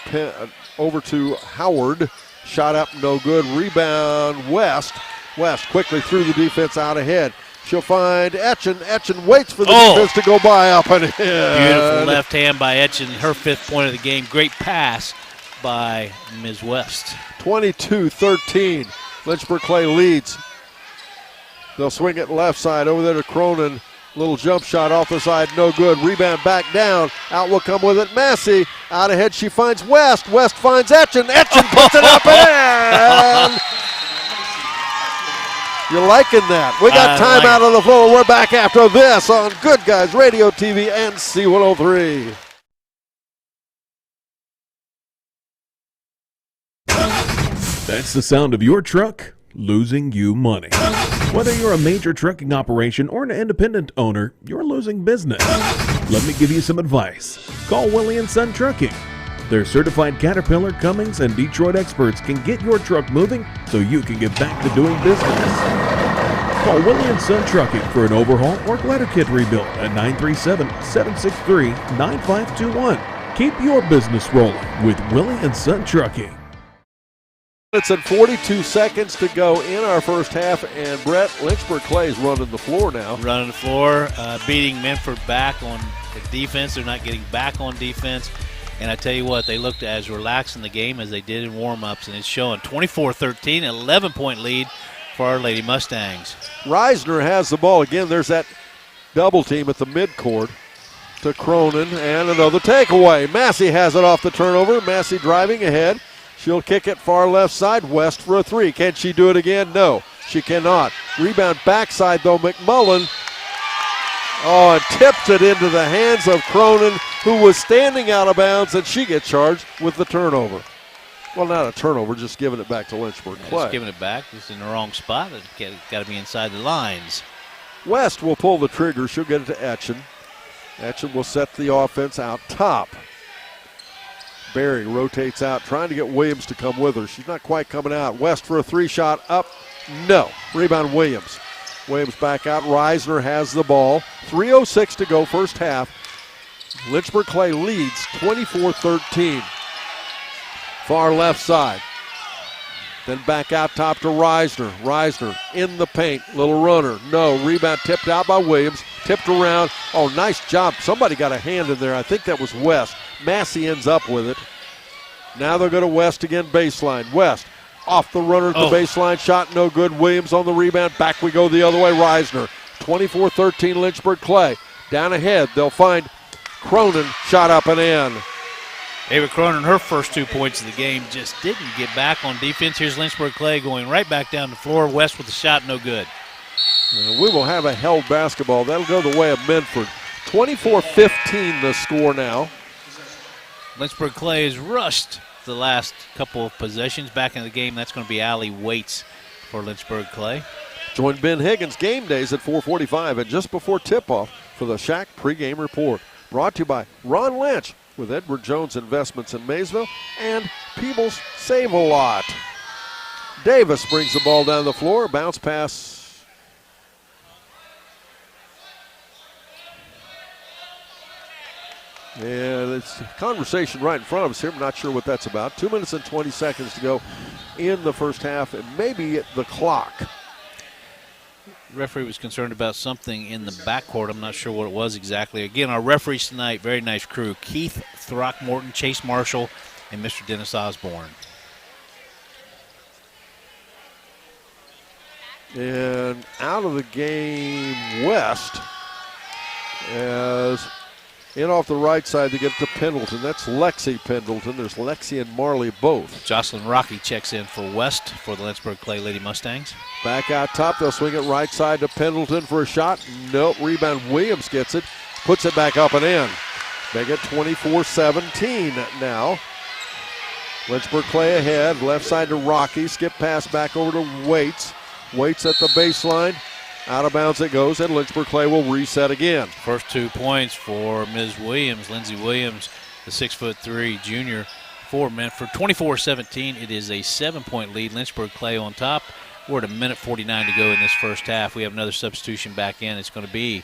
S1: to Howard. Shot up, no good. Rebound, West. West quickly through the defense out ahead. She'll find Etchen. Etchen waits for the defense to go by up and in.
S2: Beautiful left hand by Etchen. Her 5th point of the game. Great pass by Ms. West.
S1: 22-13. Lynchburg Clay leads. They'll swing it left side over there to Cronin. Little jump shot off the side, no good. Rebound back down. Out will come with it Massey. Out ahead she finds West. West finds Etchen. Etchen puts it up and in. You're liking that. We got time out on the floor. We're back after this on Good Guys Radio TV and C103.
S3: That's the sound of your truck losing you money. Whether you're a major trucking operation or an independent owner, you're losing business. Let me give you some advice. Call Willie & Son Trucking. Their certified Caterpillar, Cummins, and Detroit experts can get your truck moving so you can get back to doing business. Call Willie & Son Trucking for an overhaul or glider kit rebuild at 937-763-9521. Keep your business rolling with Willie & Son Trucking.
S1: It's at 42 seconds to go in our first half, and Brett, Lynchburg Clay's running the floor now.
S2: Running the floor, beating Minford back on defense. They're not getting back on defense. And I tell you what, they looked as relaxed in the game as they did in warm-ups, and it's showing 24-13, 11-point lead for our Lady Mustangs.
S1: Reisner has the ball again. There's that double team at the midcourt to Cronin, and another takeaway. Massey has it off the turnover. Massey driving ahead. She'll kick it far left side. West for a 3. Can she do it again? No, she cannot. Rebound backside, though, McMullen. Oh, and tips it into the hands of Cronin, who was standing out of bounds, and she gets charged with the turnover. Well, not a turnover, just giving it back to Lynchburg Clay.
S2: Just giving it back. It's in the wrong spot. It's got to be inside the lines.
S1: West will pull the trigger. She'll get it to Etchen. Etchen will set the offense out top. Berry rotates out, trying to get Williams to come with her. She's not quite coming out. West for a 3-shot up. No. Rebound Williams. Williams back out. Reisner has the ball. 3:06 to go, first half. Lynchburg Clay leads 24-13. Far left side. Then back out top to Reisner. Reisner in the paint. Little runner. No. Rebound tipped out by Williams. Tipped around. Oh, nice job. Somebody got a hand in there. I think that was West. Massey ends up with it. Now they'll go to West again, baseline. West off the runner at the baseline. Shot no good. Williams on the rebound. Back we go the other way. Reisner. 24-13 Lynchburg Clay. Down ahead. They'll find Cronin. Shot up and in.
S2: Ava Cronin, her first 2 points of the game, just didn't get back on defense. Here's Lynchburg Clay going right back down the floor. West with the shot, no good.
S1: We will have a held basketball. That'll go the way of Minford. 24-15 the score now.
S2: Lynchburg Clay has rushed the last couple of possessions. Back in the game, that's going to be Allie Waits for Lynchburg Clay.
S1: Join Ben Higgins game days at 4:45 and just before tip-off for the Shack pregame report. Brought to you by Ron Lynch with Edward Jones Investments in Maysville and Peebles Save-A-Lot. Davis brings the ball down the floor. Bounce pass. And it's a conversation right in front of us here. I'm not sure what that's about. 2 minutes and 20 seconds to go in the first half, and maybe the clock.
S2: The referee was concerned about something in the backcourt. I'm not sure what it was exactly. Again, our referees tonight, very nice crew. Keith Throckmorton, Chase Marshall, and Mr. Dennis Osborne.
S1: And out of the game, West, as in off the right side to get to Pendleton. That's Lexi Pendleton. There's Lexi and Marley both.
S2: Jocelyn Rocky checks in for West for the Lynchburg Clay Lady Mustangs.
S1: Back out top. They'll swing it right side to Pendleton for a shot. Nope. Rebound. Williams gets it. Puts it back up and in. They get 24-17 now. Lynchburg Clay ahead. Left side to Rocky. Skip pass back over to Waits. Waits at the baseline. Out of bounds it goes, and Lynchburg Clay will reset again.
S2: First 2 points for Ms. Williams, Lindsey Williams, the 6'3" junior for Minford. 24-17. It is a 7-point lead. Lynchburg Clay on top. We're at 1:49 to go in this first half. We have another substitution back in. It's going to be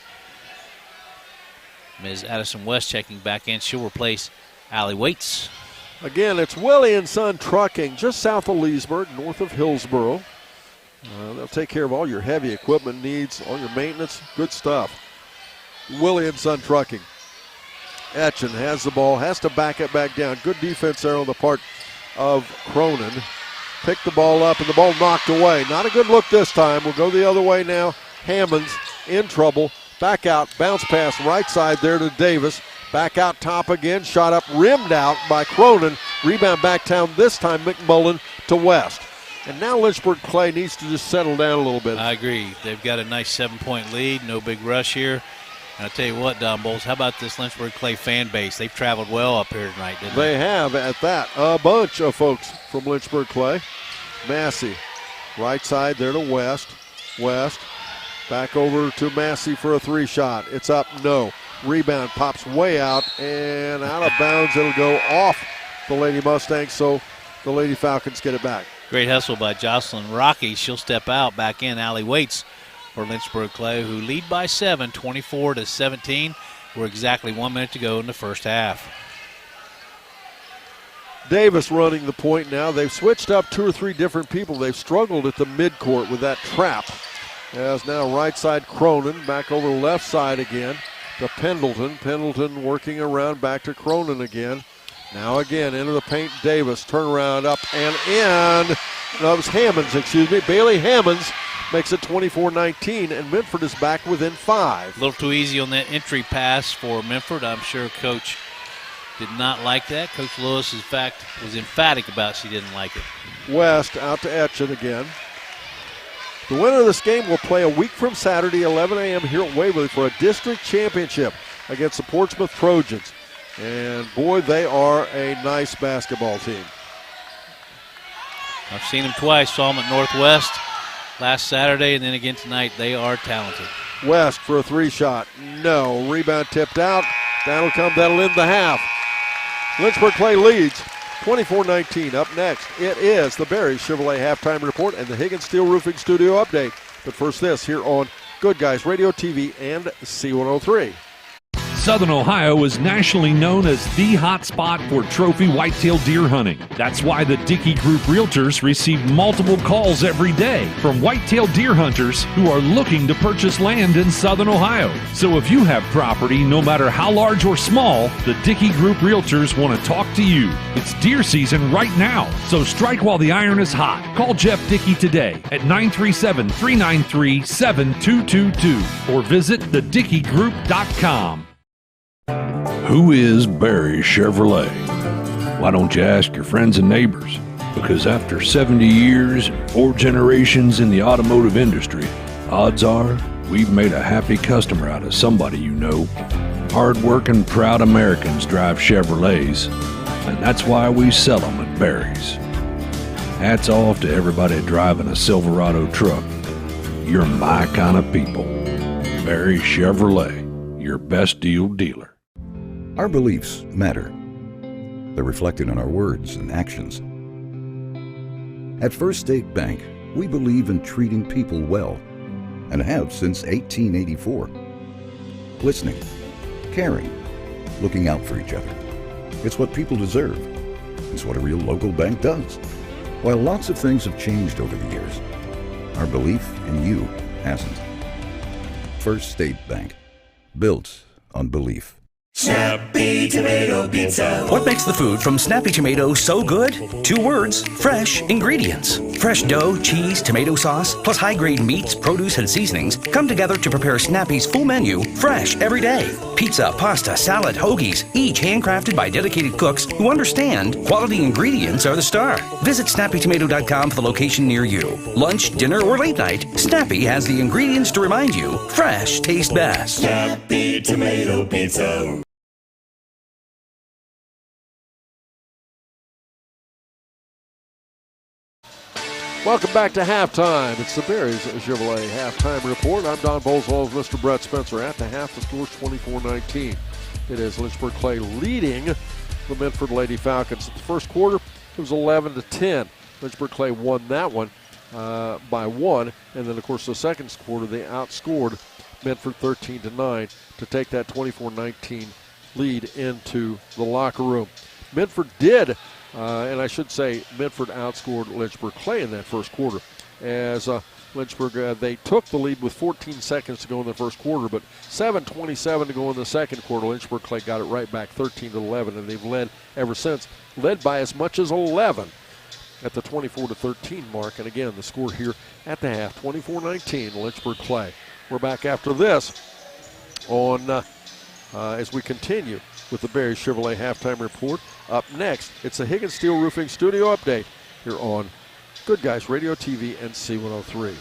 S2: Ms. Addison West checking back in. She'll replace Allie Waits.
S1: Again, it's Willie & Son Trucking, just south of Leesburg, north of Hillsboro. They'll take care of all your heavy equipment needs, all your maintenance, good stuff. Willie & Son Trucking. Etchen has the ball, has to back it back down. Good defense there on the part of Cronin. Picked the ball up, and the ball knocked away. Not a good look this time. We'll go the other way now. Hammonds in trouble. Back out, bounce pass right side there to Davis. Back out top again, shot up, rimmed out by Cronin. Rebound back down, this time McMullen to West. And now Lynchburg Clay needs to just settle down a little bit.
S2: I agree. They've got a nice 7-point lead, no big rush here. And I'll tell you what, Don Bowles, how about this Lynchburg Clay fan base? They've traveled well up here tonight, didn't they?
S1: They have at that. A bunch of folks from Lynchburg Clay. Massey, right side there to West. West, back over to Massey for a 3-shot. It's up, no. Rebound pops way out, and out of bounds. It'll go off the Lady Mustangs, so the Lady Falcons get it back.
S2: Great hustle by Jocelyn Rocky. She'll step out, back in. Allie Waits for Lynchburg Clay, who lead by 7, 24-17. We're exactly 1 minute to go in the first half.
S1: Davis running the point now. They've switched up 2 or 3 different people. They've struggled at the midcourt with that trap. As now right side Cronin, back over left side again to Pendleton. Pendleton working around back to Cronin again. Now again into the paint, Davis, turnaround up and in. No, it was Hammonds, excuse me. Bailey Hammonds makes it 24-19, and Minford is back within 5.
S2: A little too easy on that entry pass for Minford. I'm sure Coach did not like that. Coach Lewis, in fact, was emphatic about she didn't like it.
S1: West out to Etchen again. The winner of this game will play a week from Saturday, 11 a.m. here at Waverly for a district championship against the Portsmouth Trojans. And, boy, they are a nice basketball team.
S2: I've seen them twice. Saw them at Northwest last Saturday, and then again tonight. They are talented.
S1: West for a 3-shot. No. Rebound tipped out. That'll end the half. Lynchburg Clay leads 24-19. Up next, it is the Barry Chevrolet Halftime Report and the Higgins Steel Roofing Studio Update. But first this here on Good Guys Radio TV and C103.
S4: Southern Ohio is nationally known as the hot spot for trophy whitetail deer hunting. That's why the Dickey Group Realtors receive multiple calls every day from whitetail deer hunters who are looking to purchase land in Southern Ohio. So if you have property, no matter how large or small, the Dickey Group Realtors want to talk to you. It's deer season right now, so strike while the iron is hot. Call Jeff Dickey today at 937-393-7222 or visit thedickeygroup.com.
S5: Who is Barry Chevrolet? Why don't you ask your friends and neighbors? Because after 70 years, 4 generations in the automotive industry, odds are we've made a happy customer out of somebody you know. Hard-working, proud Americans drive Chevrolets, and that's why we sell them at Barry's. Hats off to everybody driving a Silverado truck. You're my kind of people. Barry Chevrolet, your best deal dealer.
S6: Our beliefs matter. They're reflected in our words and actions. At First State Bank, we believe in treating people well and have since 1884. Listening, caring, looking out for each other. It's what people deserve. It's what a real local bank does. While lots of things have changed over the years, our belief in you hasn't. First State Bank, built on belief.
S7: Snappy Tomato Pizza.
S8: What makes the food from Snappy Tomato so good? 2 words, fresh ingredients. Fresh dough, cheese, tomato sauce, plus high-grade meats, produce, and seasonings come together to prepare Snappy's full menu, fresh every day. Pizza, pasta, salad, hoagies, each handcrafted by dedicated cooks who understand quality ingredients are the star. Visit snappytomato.com for the location near you. Lunch, dinner, or late night, Snappy has the ingredients to remind you fresh tastes best.
S7: Snappy Tomato Pizza.
S1: Welcome back to halftime. It's the Berries Chevrolet halftime report. I'm Don Bowles along with Mr. Brett Spencer. At the half, the score's 24-19. It is Lynchburg Clay leading the Minford Lady Falcons. At the first quarter, it was 11-10. Lynchburg Clay won that one by 1. And then, of course, the second quarter, they outscored Minford 13-9 to take that 24-19 lead into the locker room. Minford did. And I should say Minford outscored Lynchburg Clay in that first quarter. As Lynchburg, they took the lead with 14 seconds to go in the first quarter, but 7:27 to go in the second quarter. Lynchburg Clay got it right back 13-11, and they've led ever since, led by as much as 11 at the 24-13 mark. And again, the score here at the half, 24-19, Lynchburg Clay. We're back after this on as we continue with the Berry Chevrolet halftime report. Up next, it's the Higgins Steel Roofing Studio Update here on Good Guys Radio TV and C103.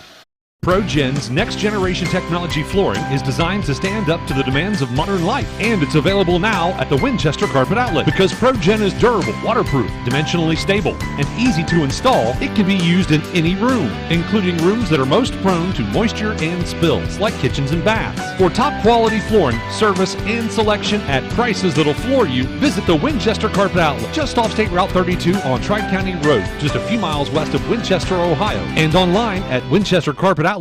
S4: ProGen's next-generation technology flooring is designed to stand up to the demands of modern life, and it's available now at the Winchester Carpet Outlet. Because ProGen is durable, waterproof, dimensionally stable, and easy to install, it can be used in any room, including rooms that are most prone to moisture and spills, like kitchens and baths. For top-quality flooring, service, and selection at prices that'll floor you, visit the Winchester Carpet Outlet, just off State Route 32 on Tri-County Road, just a few miles west of Winchester, Ohio, and online at winchestercarpetoutlet.com.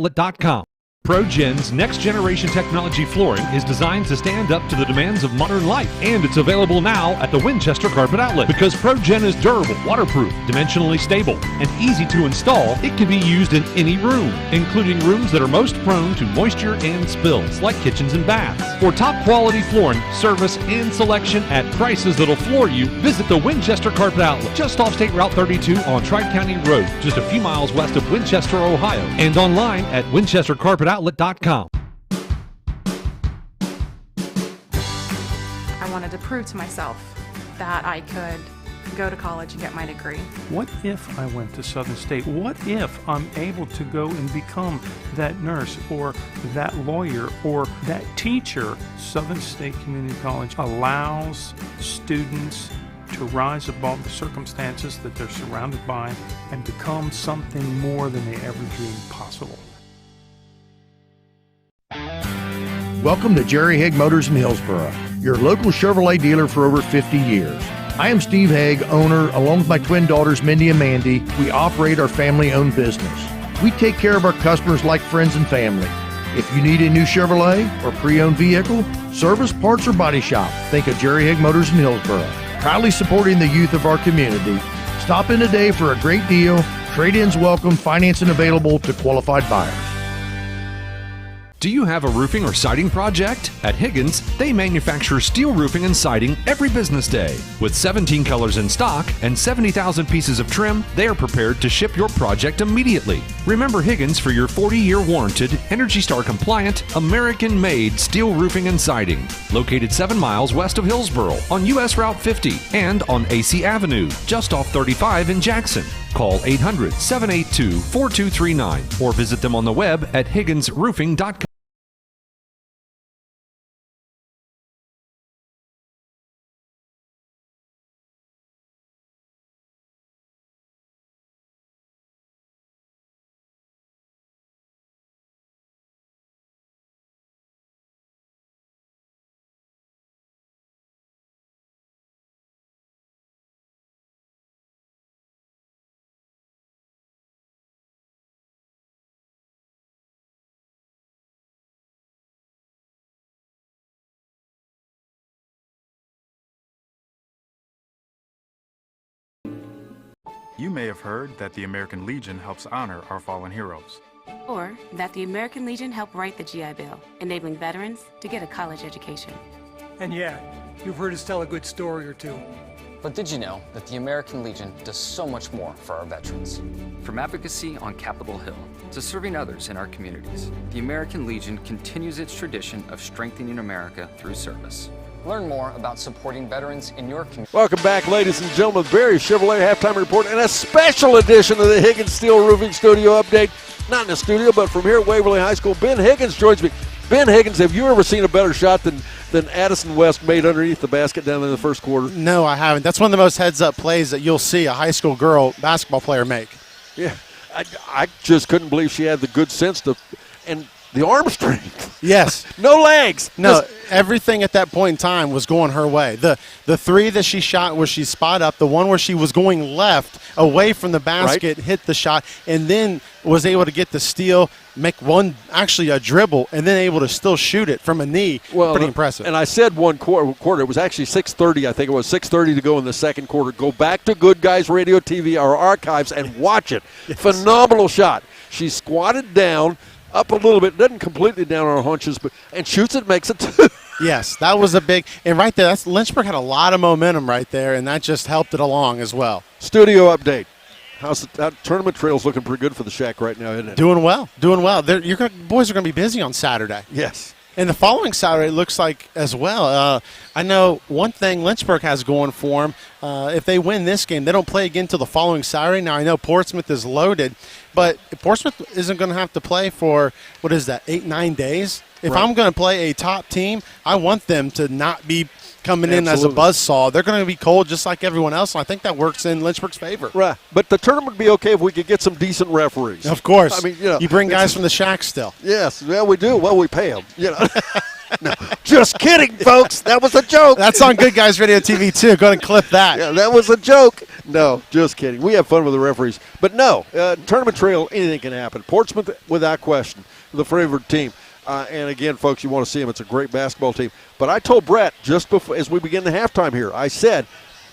S4: ProGen's next-generation technology flooring is designed to stand up to the demands of modern life, and it's available now at the Winchester Carpet Outlet. Because ProGen is durable, waterproof, dimensionally stable, and easy to install, it can be used in any room, including rooms that are most prone to moisture and spills, like kitchens and baths. For top-quality flooring, service, and selection at prices that'll floor you, visit the Winchester Carpet Outlet, just off State Route 32 on Tri-County Road, just a few miles west of Winchester, Ohio, and online at winchestercarpetoutlet.com. I
S9: wanted to prove to myself that I could go to college and get my degree.
S10: What if I went to Southern State? What if I'm able to go and become that nurse or that lawyer or that teacher? Southern State Community College allows students to rise above the circumstances that they're surrounded by and become something more than they ever dreamed possible.
S11: Welcome to Jerry Haig Motors in Hillsboro, your local Chevrolet dealer for over 50 years. I am Steve Haig, owner, along with my twin daughters, Mindy and Mandy. We operate our family-owned business. We take care of our customers like friends and family. If you need a new Chevrolet or pre-owned vehicle, service, parts, or body shop, think of Jerry Haig Motors in Hillsboro. Proudly supporting the youth of our community. Stop in today for a great deal. Trade-ins welcome, financing available to qualified buyers.
S4: Do you have a roofing or siding project? At Higgins, they manufacture steel roofing and siding every business day. With 17 colors in stock and 70,000 pieces of trim, they are prepared to ship your project immediately. Remember Higgins for your 40-year warranted, Energy Star compliant, American-made steel roofing and siding. Located 7 miles west of Hillsboro on US Route 50 and on AC Avenue, just off 35 in Jackson. Call 800-782-4239 or visit them on the web at higginsroofing.com.
S12: You may have heard that the American Legion helps honor our fallen heroes.
S13: Or that the American Legion helped write the GI Bill, enabling veterans to get a college education.
S14: And yeah, you've heard us tell a good story or two.
S15: But did you know that the American Legion does so much more for our veterans? From advocacy on Capitol Hill to serving others in our communities, the American Legion continues its tradition of strengthening America through service. Learn more about supporting veterans in your community.
S1: Welcome back, ladies and gentlemen. Berry Chevrolet halftime report and a special edition of the Higgins Steel Roofing Studio Update. Not in the studio, but from here at Waverly High School. Ben Higgins joins me. Ben Higgins, have you ever seen a better shot than Addison West made underneath the basket down in the first quarter?
S17: No, I haven't. That's one of the most heads-up plays that you'll see a high school girl basketball player make.
S1: Yeah. I just couldn't believe she had the good sense to, and the arm strength.
S17: Yes.
S1: No legs.
S17: No, everything at that point in time was going her way. The three that she shot where she spot up, the one where she was going left away from the basket, hit the shot, and then was able to get the steal, make actually a dribble, and then able to still shoot it from a knee.
S1: Well,
S17: pretty impressive.
S1: And I said one quarter. It was actually 6:30. I think it was 6:30 to go in the second quarter. Go back to Good Guys Radio TV, our archives, and watch it. Yes. Phenomenal shot. She squatted down, up a little bit, doesn't completely down on her haunches, and shoots it, makes it two.
S17: Yes, that was a big, and right there, Lynchburg had a lot of momentum right there, and that just helped it along as well.
S1: Studio update. How's that tournament trail's looking pretty good for the Shack right now, isn't it?
S17: Doing well. Boys are going to be busy on Saturday.
S1: Yes.
S17: And the following Saturday looks like as well. I know one thing Lynchburg has going for them. If they win this game, they don't play again until the following Saturday. Now, I know Portsmouth is loaded, but Portsmouth isn't going to have to play for, 8-9 days? If I'm going to play a top team, I want them to not be coming in as a buzzsaw. They're going to be cold just like everyone else, and I think that works in Lynchburg's favor.
S1: Right. But the tournament would be okay if we could get some decent referees.
S17: Of course.
S1: I mean,
S17: you bring guys from the Shack still.
S1: Yes. Well, we do. Well, we pay them. No, just kidding, folks. That was a joke.
S17: That's on Good Guys Radio TV, too. Go ahead and clip that.
S1: Yeah, that was a joke. No, just kidding. We have fun with the referees. But no, tournament trail, anything can happen. Portsmouth, without question, the favored team. And again, folks, you want to see them. It's a great basketball team. But I told Brett just before, as we begin the halftime here, I said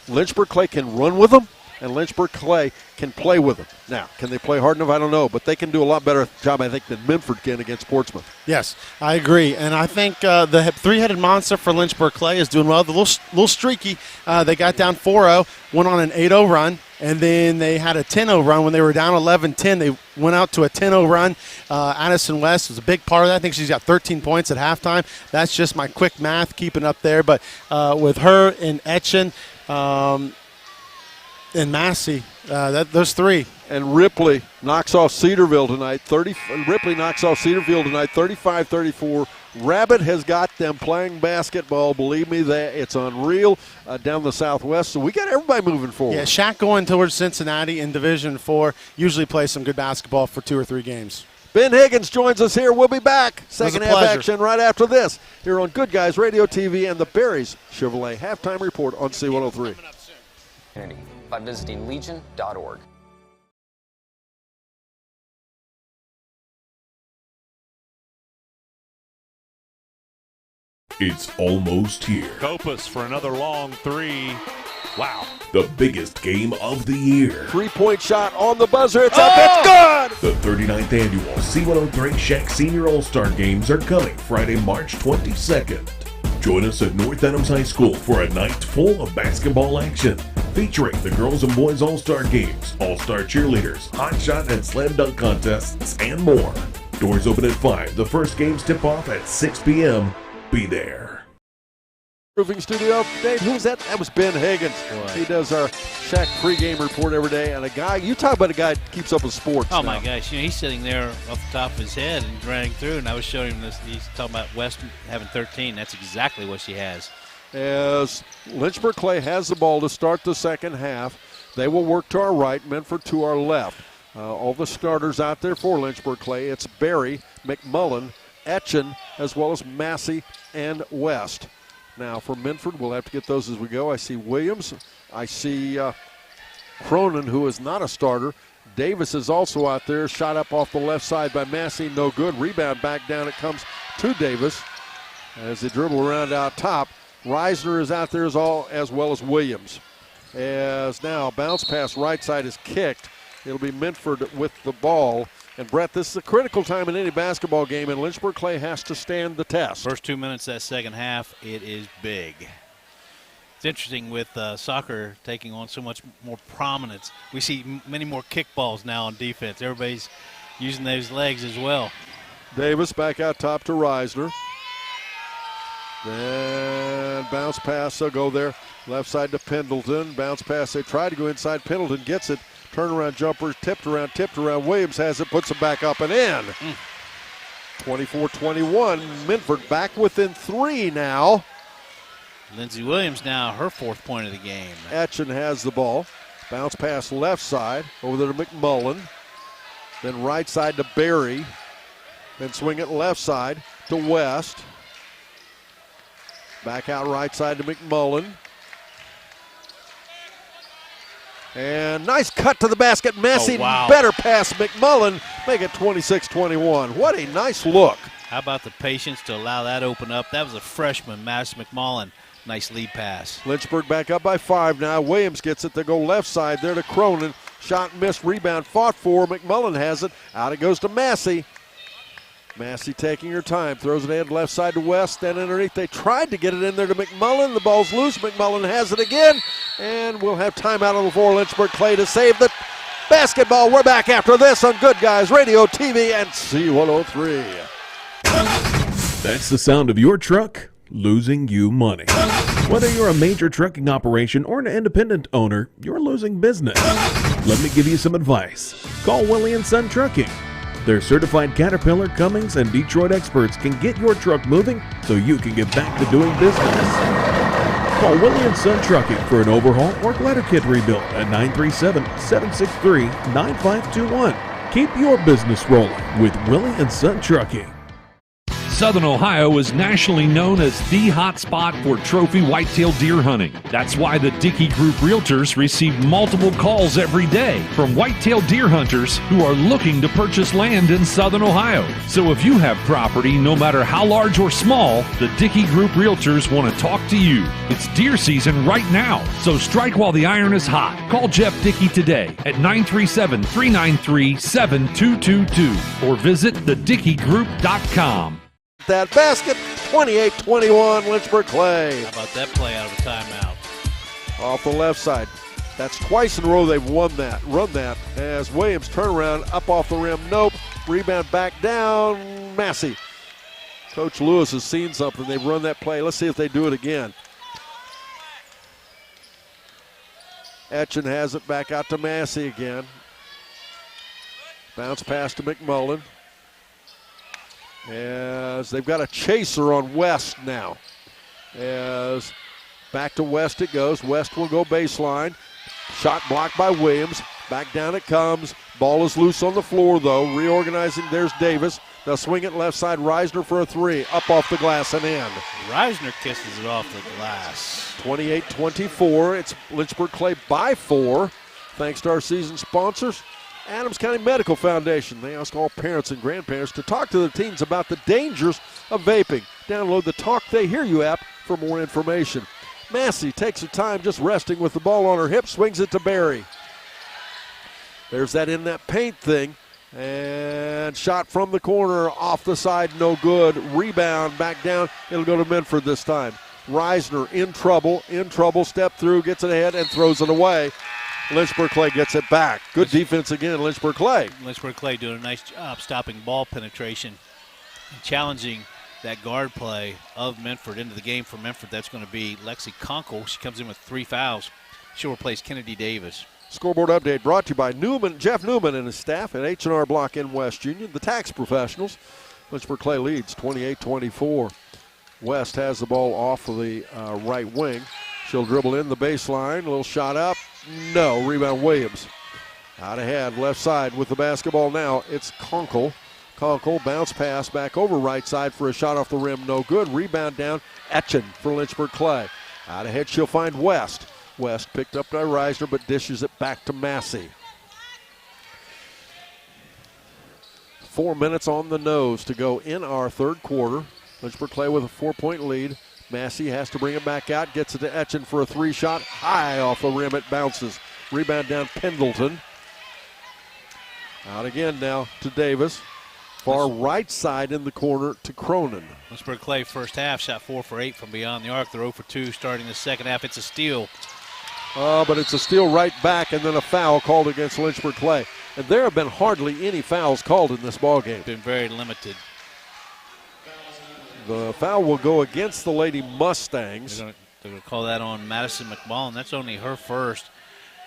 S1: Lynchburg Clay can run with them, and Lynchburg Clay can play with them. Now, can they play hard enough? I don't know. But they can do a lot better job, I think, than Minford can against Portsmouth.
S17: Yes, I agree. And I think the three-headed monster for Lynchburg Clay is doing well. The little streaky. They got down 4-0, went on an 8-0 run. And then they had a 10-0 run when they were down 11-10. They went out to a 10-0 run. Addison West was a big part of that. I think she's got 13 points at halftime. That's just my quick math keeping up there. But with her and Etchen and Massey, those three.
S1: And Ripley knocks off Cedarville tonight. Ripley knocks off Cedarville tonight, 35-34. Rabbit has got them playing basketball. Believe me, it's unreal down the Southwest. So we got everybody moving forward.
S17: Yeah, Shack going towards Cincinnati in Division IV usually plays some good basketball for 2 or 3 games.
S1: Ben Higgins joins us here. We'll be back. Second half action right after this here on Good Guys Radio TV and the Barry's Chevrolet Halftime Report on C103.
S15: By visiting legion.org.
S3: It's almost here.
S16: Kopus for another long three. Wow.
S3: The biggest game of the year.
S1: 3-point shot on the buzzer. It's up. It's good.
S3: The 39th annual C103 Shack Senior All-Star Games are coming Friday, March 22nd. Join us at North Adams High School for a night full of basketball action, featuring the girls and boys All-Star Games, All-Star Cheerleaders, Hot Shot and Slam Dunk Contests, and more. Doors open at 5. The first games tip off at 6 p.m. Be there.
S1: Roofing studio update. Who was that? That was Ben Higgins. Boy. He does our Shack pregame report every day. And a guy, you talk about a guy that keeps up with sports.
S2: Oh,
S1: now.
S2: my gosh. He's sitting there off the top of his head and running through. And I was showing him this. He's talking about West having 13. That's exactly what she has.
S1: As Lynchburg Clay has the ball to start the second half, they will work to our right, Minford to our left. All the starters out there for Lynchburg Clay. It's Barry, McMullen, Etchen, as well as Massey and West. Now for Minford, we'll have to get those as we go. I see Williams. I see Cronin, who is not a starter. Davis is also out there. Shot up off the left side by Massey. No good. Rebound back down. It comes to Davis as they dribble around out top. Reisner is out there as well as Williams. As now bounce pass right side is kicked. It'll be Minford with the ball. And, Brett, this is a critical time in any basketball game, and Lynchburg Clay has to stand the test.
S2: First 2 minutes of that second half, it is big. It's interesting with soccer taking on so much more prominence. We see many more kickballs now on defense. Everybody's using those legs as well.
S1: Davis back out top to Reisner. Then bounce pass, they'll go there. Left side to Pendleton. Bounce pass, they try to go inside. Pendleton gets it. Turnaround jumper, tipped around. Williams has it, puts it back up and in. 24-21. Minford back within 3 now.
S2: Lindsey Williams now her 4th point of the game.
S1: Etchen has the ball. Bounce pass left side over there to McMullen. Then right side to Barry. Then swing it left side to West. Back out right side to McMullen. And nice cut to the basket. Massey, better pass McMullen. Make it 26-21. What a nice look.
S2: How about the patience to allow that open up? That was a freshman, Madison McMullen. Nice lead pass.
S1: Lynchburg back up by 5 now. Williams gets it. They go left side there to Cronin. Shot missed, rebound fought for. McMullen has it. Out it goes to Massey. Massey taking her time. Throws it ahead left side to West. Then underneath. They tried to get it in there to McMullen. The ball's loose. McMullen has it again. And we'll have timeout on the floor. Lynchburg Clay to save the basketball. We're back after this on Good Guys Radio TV and C103.
S3: That's the sound of your truck losing you money. Whether you're a major trucking operation or an independent owner, you're losing business. Let me give you some advice. Call Willie & Son Trucking. Their certified Caterpillar, Cummins, and Detroit experts can get your truck moving so you can get back to doing business. Call Willie & Son Trucking for an overhaul or glider kit rebuild at 937-763-9521. Keep your business rolling with Willie & Son Trucking.
S4: Southern Ohio is nationally known as the hot spot for trophy whitetail deer hunting. That's why the Dickey Group Realtors receive multiple calls every day from whitetail deer hunters who are looking to purchase land in Southern Ohio. So if you have property, no matter how large or small, the Dickey Group Realtors want to talk to you. It's deer season right now, so strike while the iron is hot. Call Jeff Dickey today at 937-393-7222 or visit thedickeygroup.com.
S1: That basket, 28-21, Lynchburg Clay.
S2: How about that play out of a timeout?
S1: Off the left side. That's twice in a row they've run that as Williams turnaround up off the rim. Nope. Rebound back down. Massey. Coach Lewis has seen something. They've run that play. Let's see if they do it again. Etchen has it back out to Massey again. Bounce pass to McMullen. As they've got a chaser on West now. As back to West it goes. West will go baseline. Shot blocked by Williams. Back down it comes. Ball is loose on the floor though. Reorganizing, there's Davis. They'll swing it left side. Reisner for a three. Up off the glass and in.
S2: Reisner kisses it off the glass.
S1: 28-24. It's Lynchburg Clay by 4. Thanks to our season sponsors. Adams County Medical Foundation. They ask all parents and grandparents to talk to their teens about the dangers of vaping. Download the Talk They Hear You app for more information. Massey takes her time just resting with the ball on her hip, swings it to Barry. There's that in that paint thing. And shot from the corner, off the side, no good. Rebound, back down. It'll go to Minford this time. Reisner in trouble, step through, gets it ahead, and throws it away. Lynchburg Clay gets it back. Good defense again, Lynchburg Clay.
S2: Lynchburg Clay doing a nice job stopping ball penetration and challenging that guard play of Minford into the game for Minford. That's going to be Lexi Conkle. She comes in with 3 fouls. She'll replace Kennedy Davis.
S1: Scoreboard update brought to you by Jeff Newman and his staff at H&R Block in West Union, the tax professionals. Lynchburg Clay leads 28-24. West has the ball off of the right wing. She'll dribble in the baseline, a little shot up. No, rebound Williams. Out ahead, left side with the basketball now. It's Conkle. Conkle, bounce pass back over right side for a shot off the rim. No good. Rebound down. Etchen for Lynchburg Clay. Out ahead, she'll find West. West picked up by Reisner, but dishes it back to Massey. 4 minutes on the nose to go in our third quarter. Lynchburg Clay with a 4-point lead. Massey has to bring it back out, gets it to Etchen for a 3-shot. High off the rim, it bounces. Rebound down Pendleton. Out again now to Davis. Far right side in the corner to Cronin.
S2: Lynchburg Clay first half shot 4 for 8 from beyond the arc. They're 0 for 2 starting the second half. It's a steal.
S1: But it's a steal right back and then a foul called against Lynchburg Clay. And there have been hardly any fouls called in this ballgame.
S2: Been very limited.
S1: The foul will go against the Lady Mustangs.
S2: They're going to call that on Madison McMullen. That's only her first.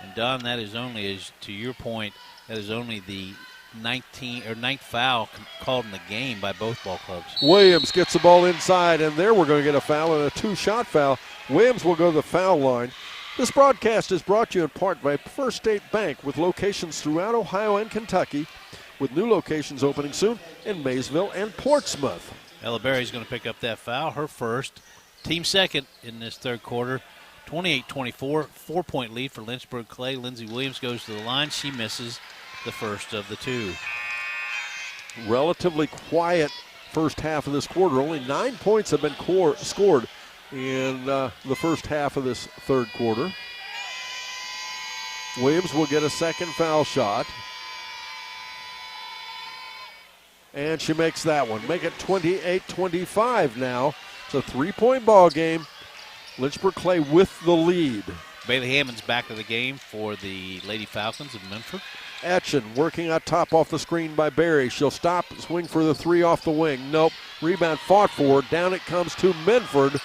S2: And Don, that is only, as to your point, that is only the 9th foul called in the game by both ball clubs.
S1: Williams gets the ball inside, and there we're going to get a foul and a 2-shot foul. Williams will go to the foul line. This broadcast is brought to you in part by First State Bank with locations throughout Ohio and Kentucky. with new locations opening soon in Maysville and Portsmouth.
S2: Ella Berry's going to pick up that foul, her first. Team second in this third quarter. 28-24, 4-point lead for Lynchburg Clay. Lindsey Williams goes to the line. She misses the first of the two.
S1: Relatively quiet first half of this quarter. Only 9 points have been scored in the first half of this third quarter. Williams will get a second foul shot. And she makes that one. Make it 28-25 now. It's a 3-point ball game. Lynchburg Clay with the lead.
S2: Bailey Hammond's back to the game for the Lady Falcons of Minford.
S1: Etchen working out top off the screen by Berry. She'll stop, swing for the three off the wing. Nope. Rebound fought for. Down it comes to Minford.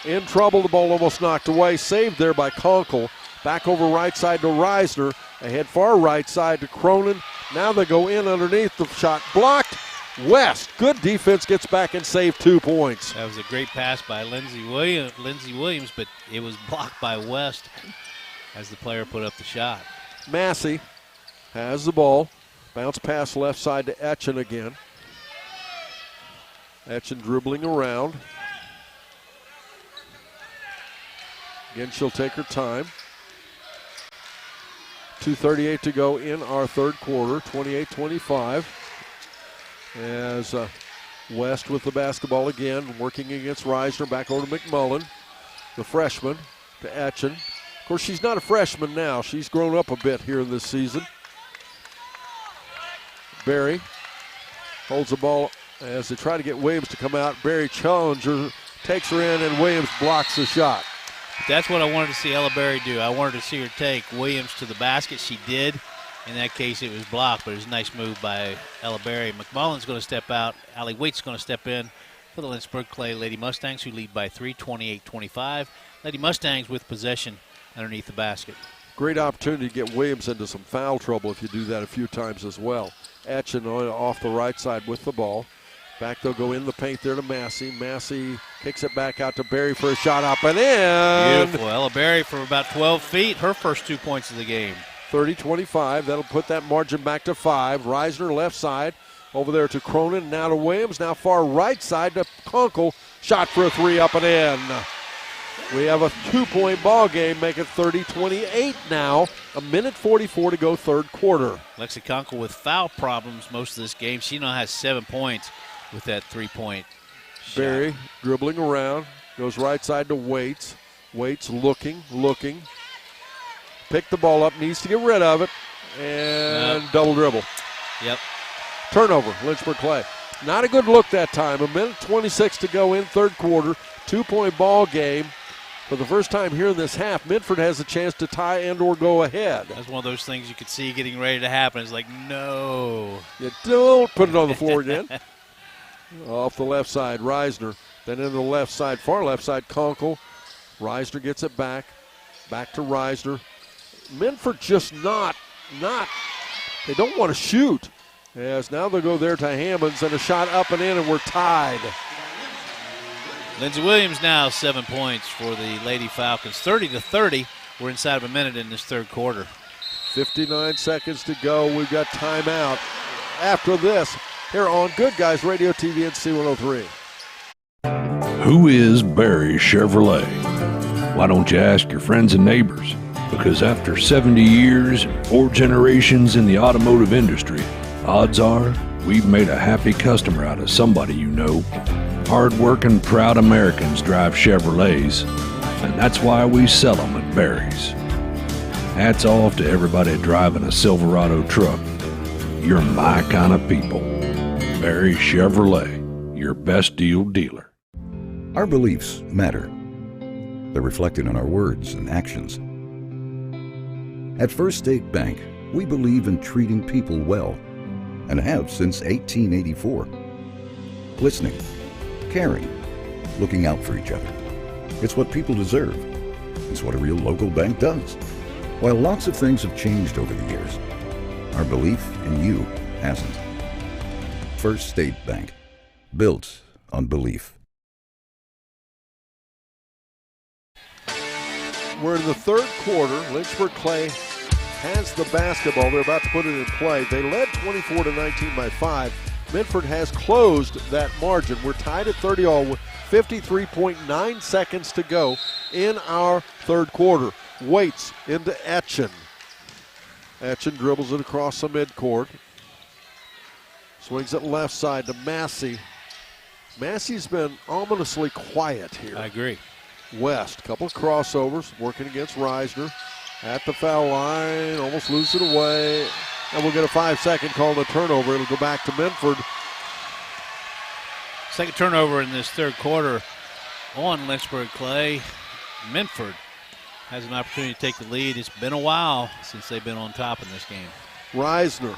S1: In trouble. The ball almost knocked away. Saved there by Conkle. Back over right side to Reisner. Ahead far right side to Cronin. Now they go in underneath. The shot blocked. West, good defense, gets back and saved 2 points.
S2: That was a great pass by Lindsey Williams, but it was blocked by West as the player put up the shot.
S1: Massey has the ball. Bounce pass left side to Etchen again. Etchen dribbling around. Again, she'll take her time. 2:38 to go in our third quarter, 28-25. As West with the basketball again, working against Reisner, back over to McMullen. The freshman to Etchen. Of course, she's not a freshman now. She's grown up a bit here in this season. Berry holds the ball as they try to get Williams to come out. Berry challenger takes her in, and Williams blocks the shot.
S2: That's what I wanted to see Ella Berry do. I wanted to see her take Williams to the basket. She did. In that case, it was blocked, but it was a nice move by Ella Berry. McMullen's going to step out. Allie Waite's going to step in for the Lynchburg Clay Lady Mustangs, who lead by 3, 28-25. Lady Mustangs with possession underneath the basket.
S1: Great opportunity to get Williams into some foul trouble if you do that a few times as well. Etchen off the right side with the ball. Back they'll go in the paint there to Massey. Massey kicks it back out to Berry for a shot up and in.
S2: Beautiful. Ella Berry for about 12 feet. Her first 2 points of the game.
S1: 30-25. That'll put that margin back to 5. Reisner left side. Over there to Cronin. Now to Williams. Now far right side to Conkle. Shot for a 3 up and in. We have a 2-point ball game. Make it 30-28 now. 1:44 to go third quarter.
S2: Lexi Conkle with foul problems most of this game. She now has 7 points with that 3-point shot.
S1: Berry dribbling around. Goes right side to Waits. Waits looking. Pick the ball up, needs to get rid of it, and double dribble.
S2: Yep.
S1: Turnover, Lynchburg Clay. Not a good look that time. 1:26 to go in third quarter. 2-point ball game. For the first time here in this half, Minford has a chance to tie and or go ahead.
S2: That's one of those things you could see getting ready to happen. It's like, no.
S1: You don't put it on the floor again. Off the left side, Reisner. Then in the left side, far left side, Conkle. Reisner gets it back. Back to Reisner. Minford just not, they don't want to shoot. As now they'll go there to Hammonds and a shot up and in, and we're tied.
S2: Lindsey Williams now 7 points for the Lady Falcons. 30-30. We're inside of a minute in this third quarter.
S1: 59 seconds to go. We've got timeout. After this, here on Good Guys Radio TV and C103.
S5: Who is Barry Chevrolet? Why don't you ask your friends and neighbors? Because after 70 years, 4 generations in the automotive industry, odds are we've made a happy customer out of somebody you know. Hard-working, proud Americans drive Chevrolets, and that's why we sell them at Barry's. Hats off to everybody driving a Silverado truck. You're my kind of people. Barry Chevrolet, your best deal dealer.
S6: Our beliefs matter. They're reflected in our words and actions. At First State Bank, we believe in treating people well, and have since 1884. Listening, caring, looking out for each other. It's what people deserve. It's what a real local bank does. While lots of things have changed over the years, our belief in you hasn't. First State Bank, built on belief.
S1: We're in the third quarter. Lynchburg Clay has the basketball. They're about to put it in play. They led 24-19 by 5. Minford has closed that margin. We're tied at 30-all with 53.9 seconds to go in our third quarter. Waits into Etchen. Etchen dribbles it across the midcourt. Swings it left side to Massey. Massey's been ominously quiet here.
S2: I agree.
S1: West, couple of crossovers, working against Reisner. At the foul line, almost loses it away. And we'll get a 5-second call on the turnover. It'll go back to Minford.
S2: Second turnover in this third quarter on Lynchburg Clay. Minford has an opportunity to take the lead. It's been a while since they've been on top in this game.
S1: Reisner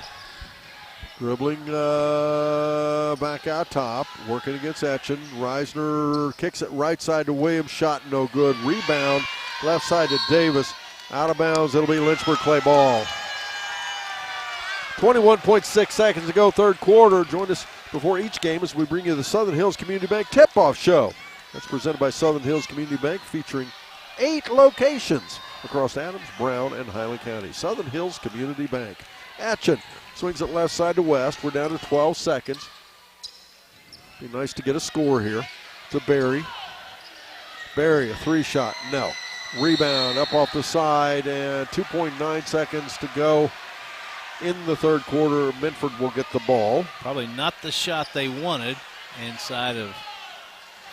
S1: dribbling back out top, working against Etchen. Reisner kicks it right side to Williams, shot no good. Rebound left side to Davis. Out of bounds, it'll be Lynchburg Clay ball. 21.6 seconds to go, third quarter. Join us before each game as we bring you the Southern Hills Community Bank Tip-Off Show. That's presented by Southern Hills Community Bank, featuring 8 locations across Adams, Brown, and Highland County. Southern Hills Community Bank. Etchen swings it left side to West. We're down to 12 seconds. Be nice to get a score here. To Barry. Barry, a 3-shot, no. Rebound up off the side, and 2.9 seconds to go in the third quarter. Minford will get the ball.
S2: Probably not the shot they wanted inside of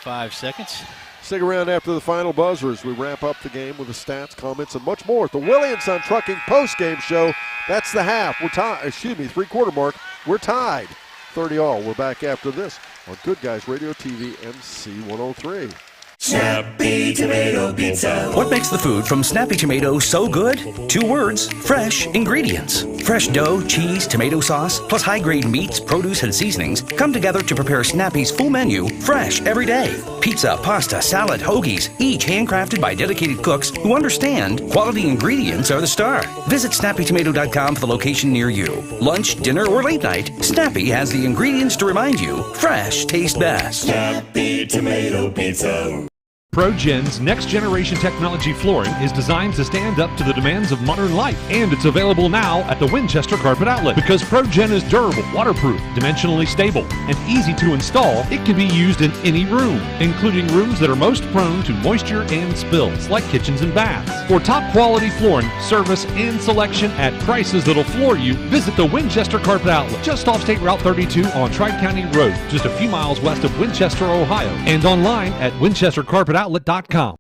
S2: 5 seconds.
S1: Stick around after the final buzzer as we wrap up the game with the stats, comments, and much more at the Willie & Son Trucking postgame show. That's the half. We're tied. Three-quarter mark. We're tied. 30-all. We're back after this on Good Guys Radio TV and C103.
S7: Snappy Tomato Pizza.
S8: What makes the food from Snappy Tomato so good? 2 words, fresh ingredients. Fresh dough, cheese, tomato sauce, plus high-grade meats, produce, and seasonings come together to prepare Snappy's full menu, fresh every day. Pizza, pasta, salad, hoagies, each handcrafted by dedicated cooks who understand quality ingredients are the star. Visit snappytomato.com for the location near you. Lunch, dinner, or late night, Snappy has the ingredients to remind you fresh tastes best.
S7: Snappy Tomato Pizza.
S4: ProGen's next-generation technology flooring is designed to stand up to the demands of modern life, and it's available now at the Winchester Carpet Outlet. Because ProGen is durable, waterproof, dimensionally stable, and easy to install, it can be used in any room, including rooms that are most prone to moisture and spills, like kitchens and baths. For top-quality flooring, service, and selection at prices that'll floor you, visit the Winchester Carpet Outlet, just off State Route 32 on Tri-County Road, just a few miles west of Winchester, Ohio, and online at winchestercarpetoutlet.com.
S1: Third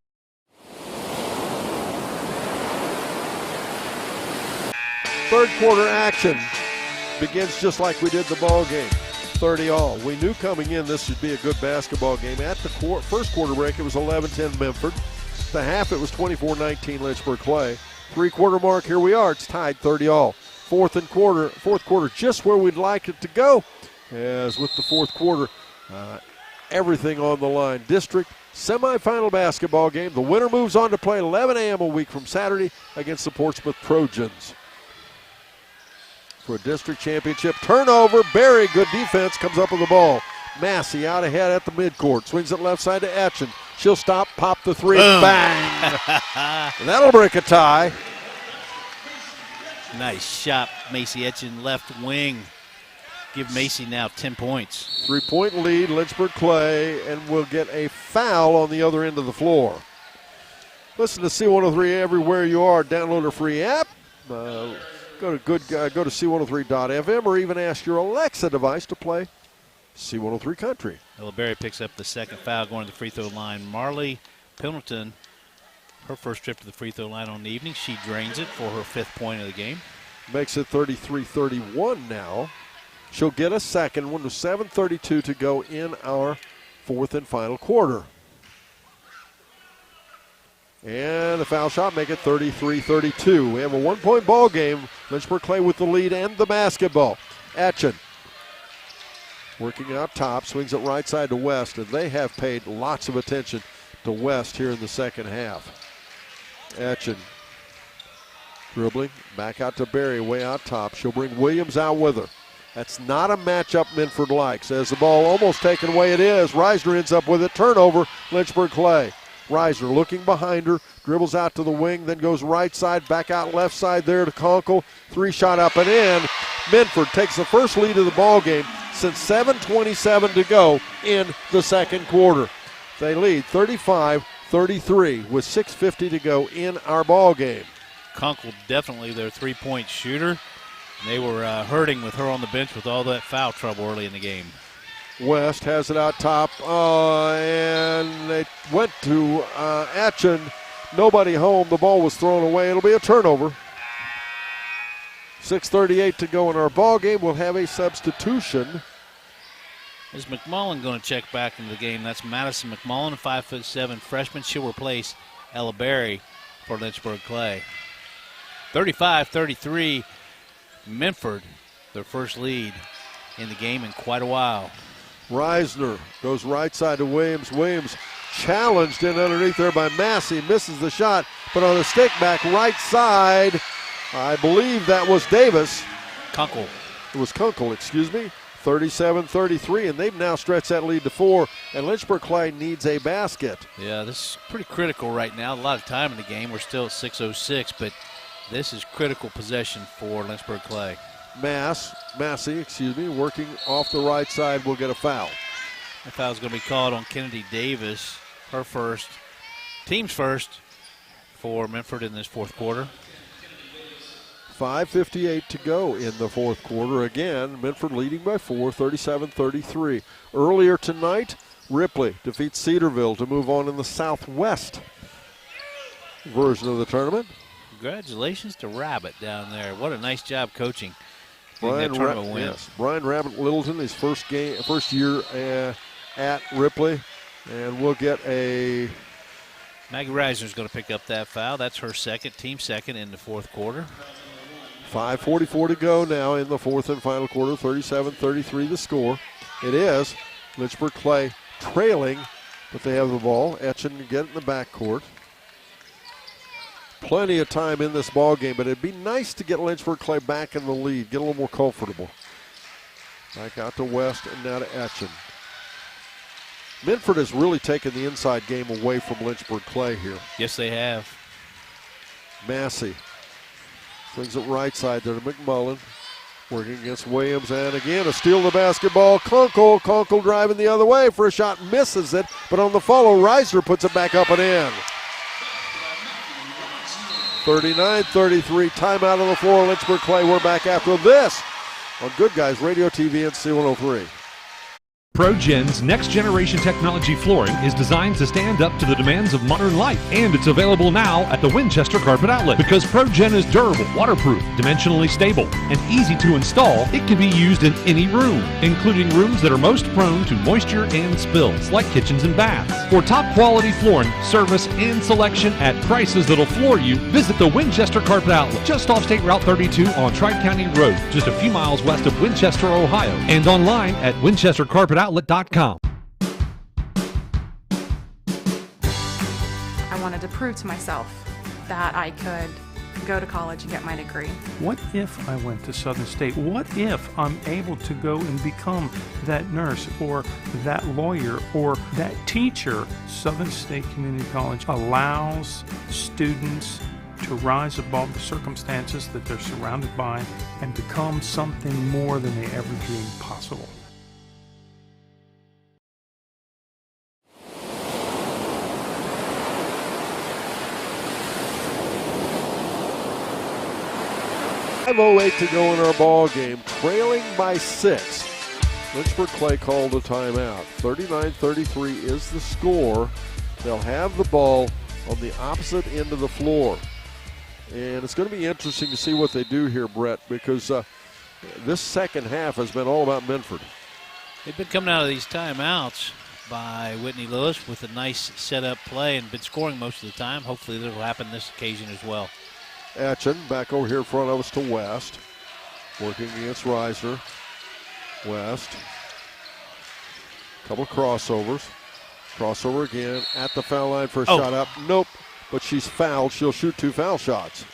S1: quarter action begins just like we did the ball game. 30-all. We knew coming in this should be a good basketball game. At the first quarter break, it was 11-10 Minford. The half, it was 24-19 Lynchburg Clay. Three-quarter mark, here we are. It's tied 30-all. Fourth quarter, just where we'd like it to go. As with the fourth quarter, everything on the line. District semifinal basketball game. The winner moves on to play 11 a.m. a week from Saturday against the Portsmouth Trojans. For a district championship turnover, Barry, good defense, comes up with the ball. Massey out ahead at the midcourt. Swings it left side to Etchen. She'll stop, pop the three, bang. That'll break a tie.
S2: Nice shot, Macy Etchen, left wing. Give Macy now 10 points.
S1: 3-point lead, Lynchburg Clay, and we'll get a foul on the other end of the floor. Listen to C103 everywhere you are. Download our free app. Go to C103.fm, or even ask your Alexa device to play C103 Country.
S2: Ella Berry picks up the second foul going to the free throw line. Marley Pendleton, her first trip to the free throw line on the evening. She drains it for her 5th point of the game.
S1: Makes it 33-31 now. She'll get a second one with 7:32 to go in our fourth and final quarter. And the foul shot make it 33-32. We have a 1-point ball game. Lynchburg Clay with the lead and the basketball. Etchen working out top, swings it right side to West, and they have paid lots of attention to West here in the second half. Etchen dribbling, back out to Berry, way out top. She'll bring Williams out with her. That's not a matchup Minford likes. As the ball almost taken away, it is. Reisner ends up with it. Turnover, Lynchburg Clay. Reiser looking behind her, dribbles out to the wing, then goes right side, back out left side there to Conkle. 3-shot up and in. Minford takes the first lead of the ball game since 7:27 to go in the second quarter. They lead 35-33 with 6:50 to go in our ball game.
S2: Conkle definitely their three-point shooter. They were hurting with her on the bench with all that foul trouble early in the game.
S1: West has it out top, and they went to Atchin. Nobody home. The ball was thrown away. It'll be a turnover. 6:38 to go in our ball game. We'll have a substitution.
S2: Is McMullen going to check back into the game? That's Madison McMullen, 5'7" freshman. She'll replace Ella Berry for Lynchburg Clay. 35-33, Minford, their first lead in the game in quite a while.
S1: Reisner goes right side to Williams. Williams challenged in underneath there by Massey. Misses the shot, but on the stick back right side, I believe that was Davis.
S2: Kunkel.
S1: It was Kunkel, excuse me. 37-33, and they've now stretched that lead to 4, and Lynchburg Clay needs a basket.
S2: Yeah, this is pretty critical right now. A lot of time in the game. We're still at 6:06, but this is critical possession for Lynchburg Clay.
S1: Massey, working off the right side will get a foul.
S2: That foul is going to be called on Kennedy Davis, her first, team's first for Minford in this fourth quarter.
S1: 5:58 to go in the fourth quarter. Again, Minford leading by 4, 37-33. Earlier tonight, Ripley defeats Cedarville to move on in the Southwest version of the tournament.
S2: Congratulations to Rabbit down there. What a nice job coaching.
S1: Brian Rabbit Littleton, his first year at Ripley, and we'll get a.
S2: Maggie Reisner's going to pick up that foul. That's her second, team second in the fourth quarter.
S1: 5:44 to go now in the fourth and final quarter. 37-33 the score. It is Lynchburg Clay trailing, but they have the ball. Etchen to get it in the backcourt. Plenty of time in this ball game, but it'd be nice to get Lynchburg Clay back in the lead, get a little more comfortable. Back out to West and now to Etchen. Minford has really taken the inside game away from Lynchburg Clay here.
S2: Yes, they have.
S1: Massey brings it right side there to McMullen. Working against Williams, and again a steal of the basketball. Kunkel driving the other way for a shot, misses it, but on the follow, Reiser puts it back up and in. 39-33, timeout on the floor. Lynchburg Clay, we're back after this on Good Guys Radio TV and C103.
S4: ProGen's next-generation technology flooring is designed to stand up to the demands of modern life, and it's available now at the Winchester Carpet Outlet. Because ProGen is durable, waterproof, dimensionally stable, and easy to install, it can be used in any room, including rooms that are most prone to moisture and spills, like kitchens and baths. For top-quality flooring, service, and selection at prices that'll floor you, visit the Winchester Carpet Outlet, just off State Route 32 on Tri-County Road, just a few miles west of Winchester, Ohio, and online at winchestercarpetoutlet.com. I
S9: wanted to prove to myself that I could go to college and get my degree.
S10: What if I went to Southern State? What if I'm able to go and become that nurse or that lawyer or that teacher? Southern State Community College allows students to rise above the circumstances that they're surrounded by and become something more than they ever dreamed possible.
S1: .508 to go in our ball game, trailing by 6. Lynchburg Clay called a timeout. 39-33 is the score. They'll have the ball on the opposite end of the floor. And it's going to be interesting to see what they do here, Brett, because this second half has been all about Minford.
S2: They've been coming out of these timeouts by Whitney Lewis with a nice setup play and been scoring most of the time. Hopefully that'll happen this occasion as well.
S1: Etchen back over here in front of us to West. Working against Reiser. West. Couple crossovers. Crossover again at the foul line for a shot up. Nope. But she's fouled. She'll shoot 2 foul shots.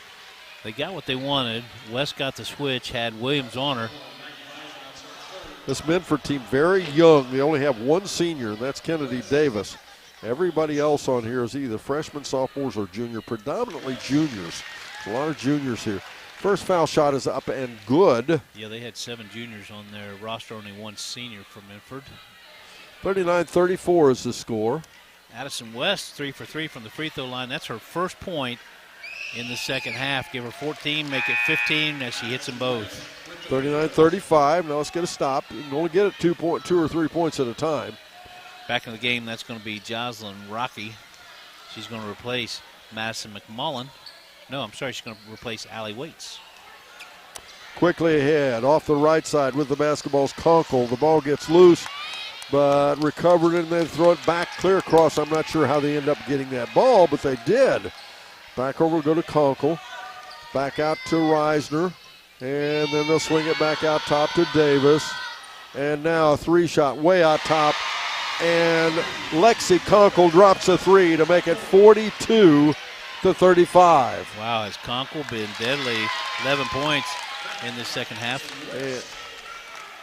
S2: They got what they wanted. West got the switch, had Williams on her.
S1: This Minford team very young. They only have one senior, and that's Kennedy Davis. Everybody else on here is either freshmen, sophomores, or junior, predominantly juniors. A lot of juniors here. First foul shot is up and good.
S2: Yeah, they had 7 juniors on their roster, only 1 senior from Minford.
S1: 39-34 is the score.
S2: Addison West, 3 for 3 from the free throw line. That's her first point in the second half. Give her 14, make it 15 as she hits them both.
S1: 39-35. Now let's get a stop. You can only get it 2 or 3 points at a time.
S2: Back in the game, that's going to be Jocelyn Rocky. She's going to replace Madison McMullen. No, I'm sorry, she's going to replace Allie Waits.
S1: Quickly ahead, off the right side with the basketball's Conkle. The ball gets loose, but recovered and then throw it back clear across. I'm not sure how they end up getting that ball, but they did. Back over, go to Conkle. Back out to Reisner. And then they'll swing it back out top to Davis. And now a 3-shot way out top. And Lexi Conkle drops a 3 to make it 42-35.
S2: Wow, has Conkle been deadly. 11 points in the second half.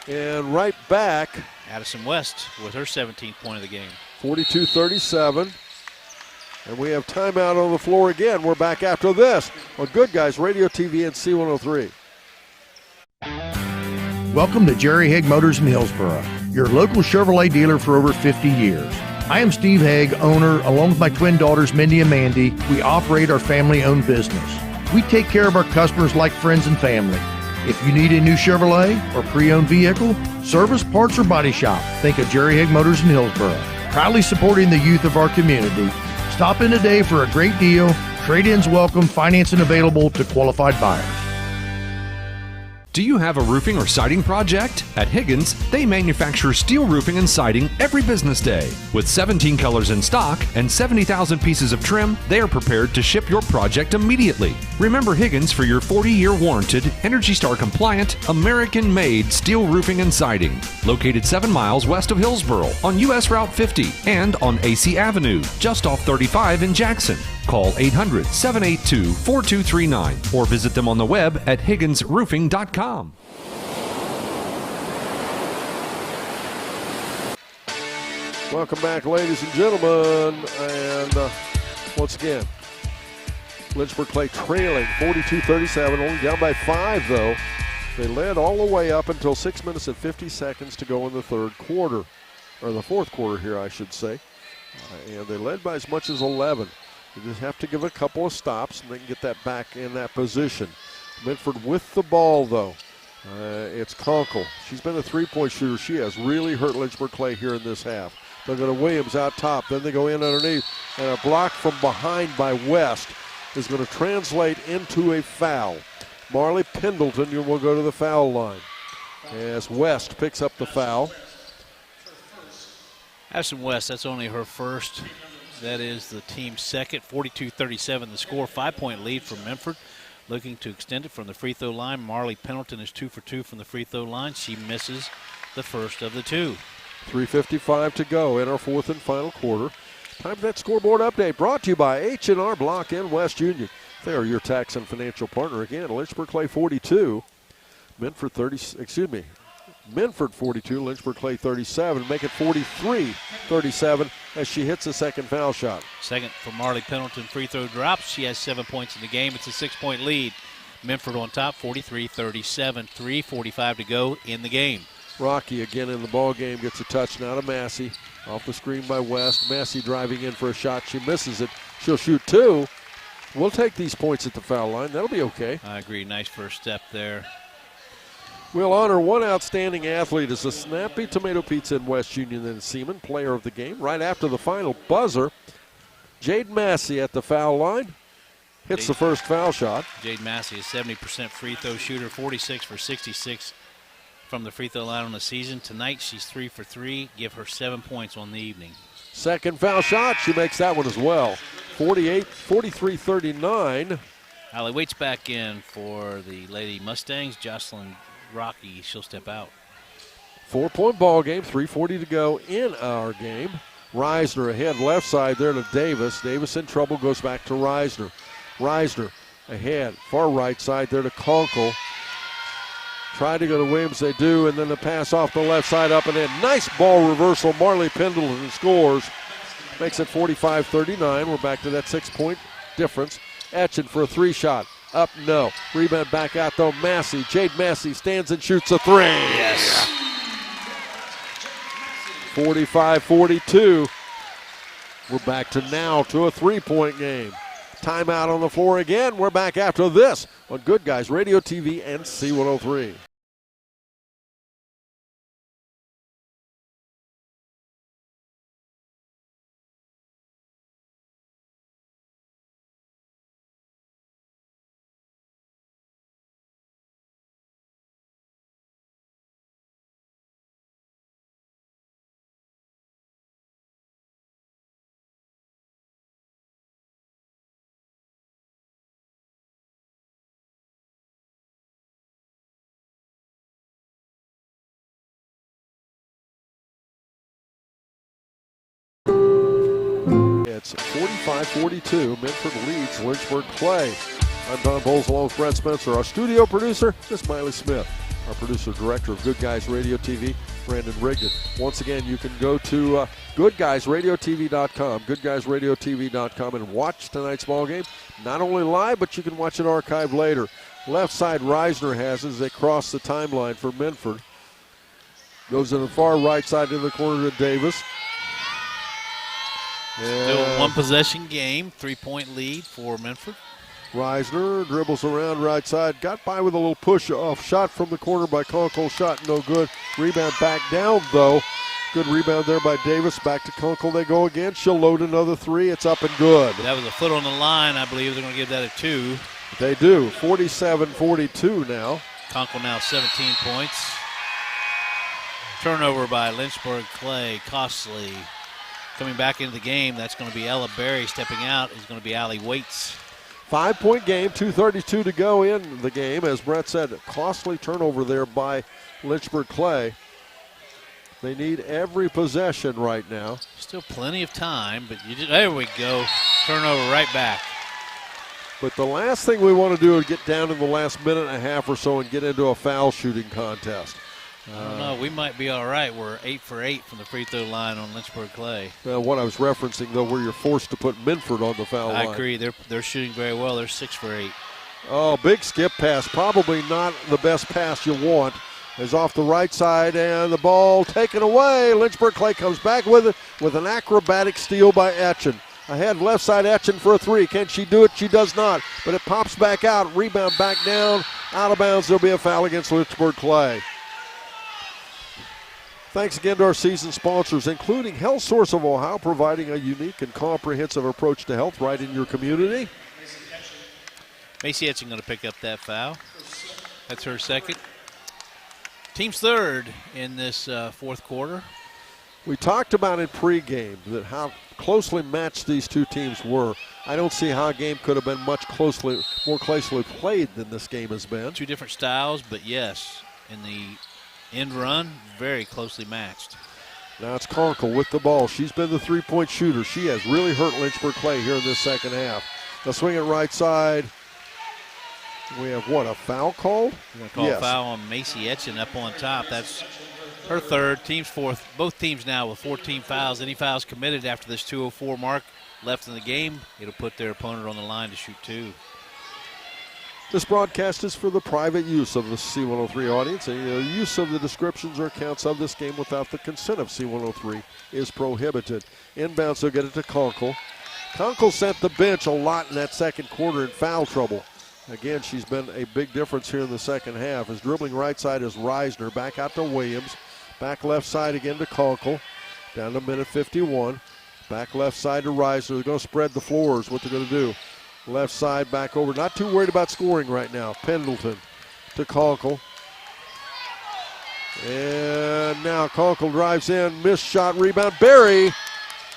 S1: And right back,
S2: Addison West with her 17th point of the game.
S1: 42-37. And we have timeout on the floor again. We're back after this on Good Guys Radio TV and C103.
S11: Welcome to Jerry Haig Motors in Hillsboro, your local Chevrolet dealer for over 50 years. I am Steve Haig, owner, along with my twin daughters, Mindy and Mandy. We operate our family-owned business. We take care of our customers like friends and family. If you need a new Chevrolet or pre-owned vehicle, service, parts, or body shop, think of Jerry Haig Motors in Hillsboro. Proudly supporting the youth of our community. Stop in today for a great deal. Trade-ins welcome, financing available to qualified buyers.
S18: Do you have a roofing or siding project? At Higgins, they manufacture steel roofing and siding every business day. With 17 colors in stock and 70,000 pieces of trim, they are prepared to ship your project immediately. Remember Higgins for your 40-year warranted, Energy Star compliant, American-made steel roofing and siding. Located 7 miles west of Hillsboro on US Route 50 and on AC Avenue, just off 35 in Jackson. Call 800-782-4239 or visit them on the web at higginsroofing.com.
S1: Welcome back, ladies and gentlemen. And once again, Lynchburg Clay trailing 42-37, only down by 5, though. They led all the way up until 6 minutes and 50 seconds to go in the third quarter, or the fourth quarter here, I should say. And they led by as much as 11. They just have to give a couple of stops, and they can get that back in that position. Minford with the ball, though. It's Conkle. She's been a three-point shooter. She has really hurt Lynchburg Clay here in this half. They're going to Williams out top. Then they go in underneath. And a block from behind by West is going to translate into a foul. Marley Pendleton will go to the foul line as West picks up the foul.
S2: Addison West, that's only her first. That is the team's second. 42-37 the score. 5-point lead for Minford. Looking to extend it from the free throw line. Marley Pendleton is 2 for 2 from the free throw line. She misses the first of the 2.
S1: 3:55 to go in our fourth and final quarter. Time for that scoreboard update brought to you by H&R Block and West Union. They are your tax and financial partner. Again, Lynchburg Clay 42, Minford 42, Lynchburg Clay 37. Make it 43-37 as she hits the second foul shot.
S2: Second for Marley Pendleton, free throw drops. She has 7 points in the game. It's a 6-point lead. Minford on top, 43-37, 3:45 to go in the game.
S1: Rocky again in the ball game, gets a touch now to Massey. Off the screen by West. Massey driving in for a shot. She misses it. She'll shoot 2. We'll take these points at the foul line. That'll be okay.
S2: I agree. Nice first step there.
S1: We'll honor one outstanding athlete as the Snappy Tomato Pizza in West Union and Seaman, player of the game. Right after the final buzzer, Jade Massey at the foul line hits the first foul shot.
S2: Jade Massey is 70% free throw shooter, 46 for 66 from the free throw line on the season. Tonight she's 3 for 3. Give her 7 points on the evening.
S1: Second foul shot, she makes that one as well. 43-39.
S2: Allie Waits back in for the Lady Mustangs. Jocelyn Rocky, she'll step out.
S1: 4-point ball game, 3:40 to go in our game. Reisner ahead left side there to Davis. Davis in trouble, goes back to Reisner. Reisner ahead, far right side there to Conkle. Try to go to Williams, they do, and then the pass off the left side up and in. Nice ball reversal. Marley Pendleton scores Makes it 45-39. We're back to that 6-point difference. Etchen for a three-shot. Up, no. Rebound back out, though. Massey, Jade Massey stands and shoots a three.
S2: Yes.
S1: 45-42. We're back to now to a three-point game. Timeout on the floor again. We're back after this on Good Guys Radio TV and C103. It's 45-42. Minford leads Lynchburg Clay. I'm Don Bowles along with Brett Spencer. Our studio producer is Miley Smith. Our producer-director of Good Guys Radio TV, Brandon Rigdon. Once again, you can go to goodguysradiotv.com, goodguysradiotv.com, and watch tonight's ballgame. Not only live, but you can watch it archived later. Left side, Reisner has as they cross the timeline for Minford. Goes to the far right side in the corner to Davis.
S2: Still a one-possession game, 3-point lead for Minford.
S1: Reisner dribbles around right side. Got by with a little push-off shot from the corner by Kunkel. Shot no good. Rebound back down, though. Good rebound there by Davis. Back to Kunkel they go again. She'll load another three. It's up and good.
S2: That was a foot on the line. I believe they're going to give that a 2.
S1: They do. 47-42 now.
S2: Kunkel now 17 points. Turnover by Lynchburg Clay. Costly. Coming back into the game, that's going to be Ella Berry. Stepping out is going to be Allie Waits.
S1: 5-point game, 2:32 to go in the game. As Brett said, costly turnover there by Lynchburg Clay. They need every possession right now.
S2: Still plenty of time, but there we go. Turnover right back.
S1: But the last thing we want to do is get down in the last minute and a half or so and get into a foul shooting contest.
S2: I don't know. We might be all right. We're 8 for 8 from the free throw line on Lynchburg Clay.
S1: What I was referencing, though, where you're forced to put Minford on the foul line.
S2: I agree. They're shooting very well. They're 6 for 8.
S1: Oh, big skip pass. Probably not the best pass you want. Is off the right side, and the ball taken away. Lynchburg Clay comes back with it with an acrobatic steal by Etchen. Ahead left side, Etchen for a three. Can she do it? She does not. But it pops back out. Rebound back down. Out of bounds. There'll be a foul against Lynchburg Clay. Thanks again to our season sponsors, including Health Source of Ohio, providing a unique and comprehensive approach to health right in your community.
S2: Macy Etchen going to pick up that foul. That's her second. Team's third in this fourth quarter.
S1: We talked about in pregame that how closely matched these two teams were. I don't see how a game could have been more closely played than this game has been.
S2: Two different styles, but yes, in the end run, very closely matched.
S1: Now it's Kunkel with the ball. She's been the three-point shooter. She has really hurt Lynchburg Clay here in this second half. They'll swing it right side. We have what, a foul called?
S2: A foul on Macy Etchen up on top. That's her third, team's fourth. Both teams now with 14 fouls. Any fouls committed after this 2:04 mark left in the game, it'll put their opponent on the line to shoot 2.
S1: This broadcast is for the private use of the C103 audience. And use of the descriptions or accounts of this game without the consent of C103 is prohibited. Inbounds, they'll get it to Kunkel. Kunkel sent the bench a lot in that second quarter in foul trouble. Again, she's been a big difference here in the second half. As dribbling right side is Reisner. Back out to Williams. Back left side again to Kunkel. Down to minute 51. Back left side to Reisner. They're going to spread the floors, what they're going to do. Left side back over. Not too worried about scoring right now. Pendleton to Kunkel. And now Kunkel drives in. Missed shot, rebound. Berry.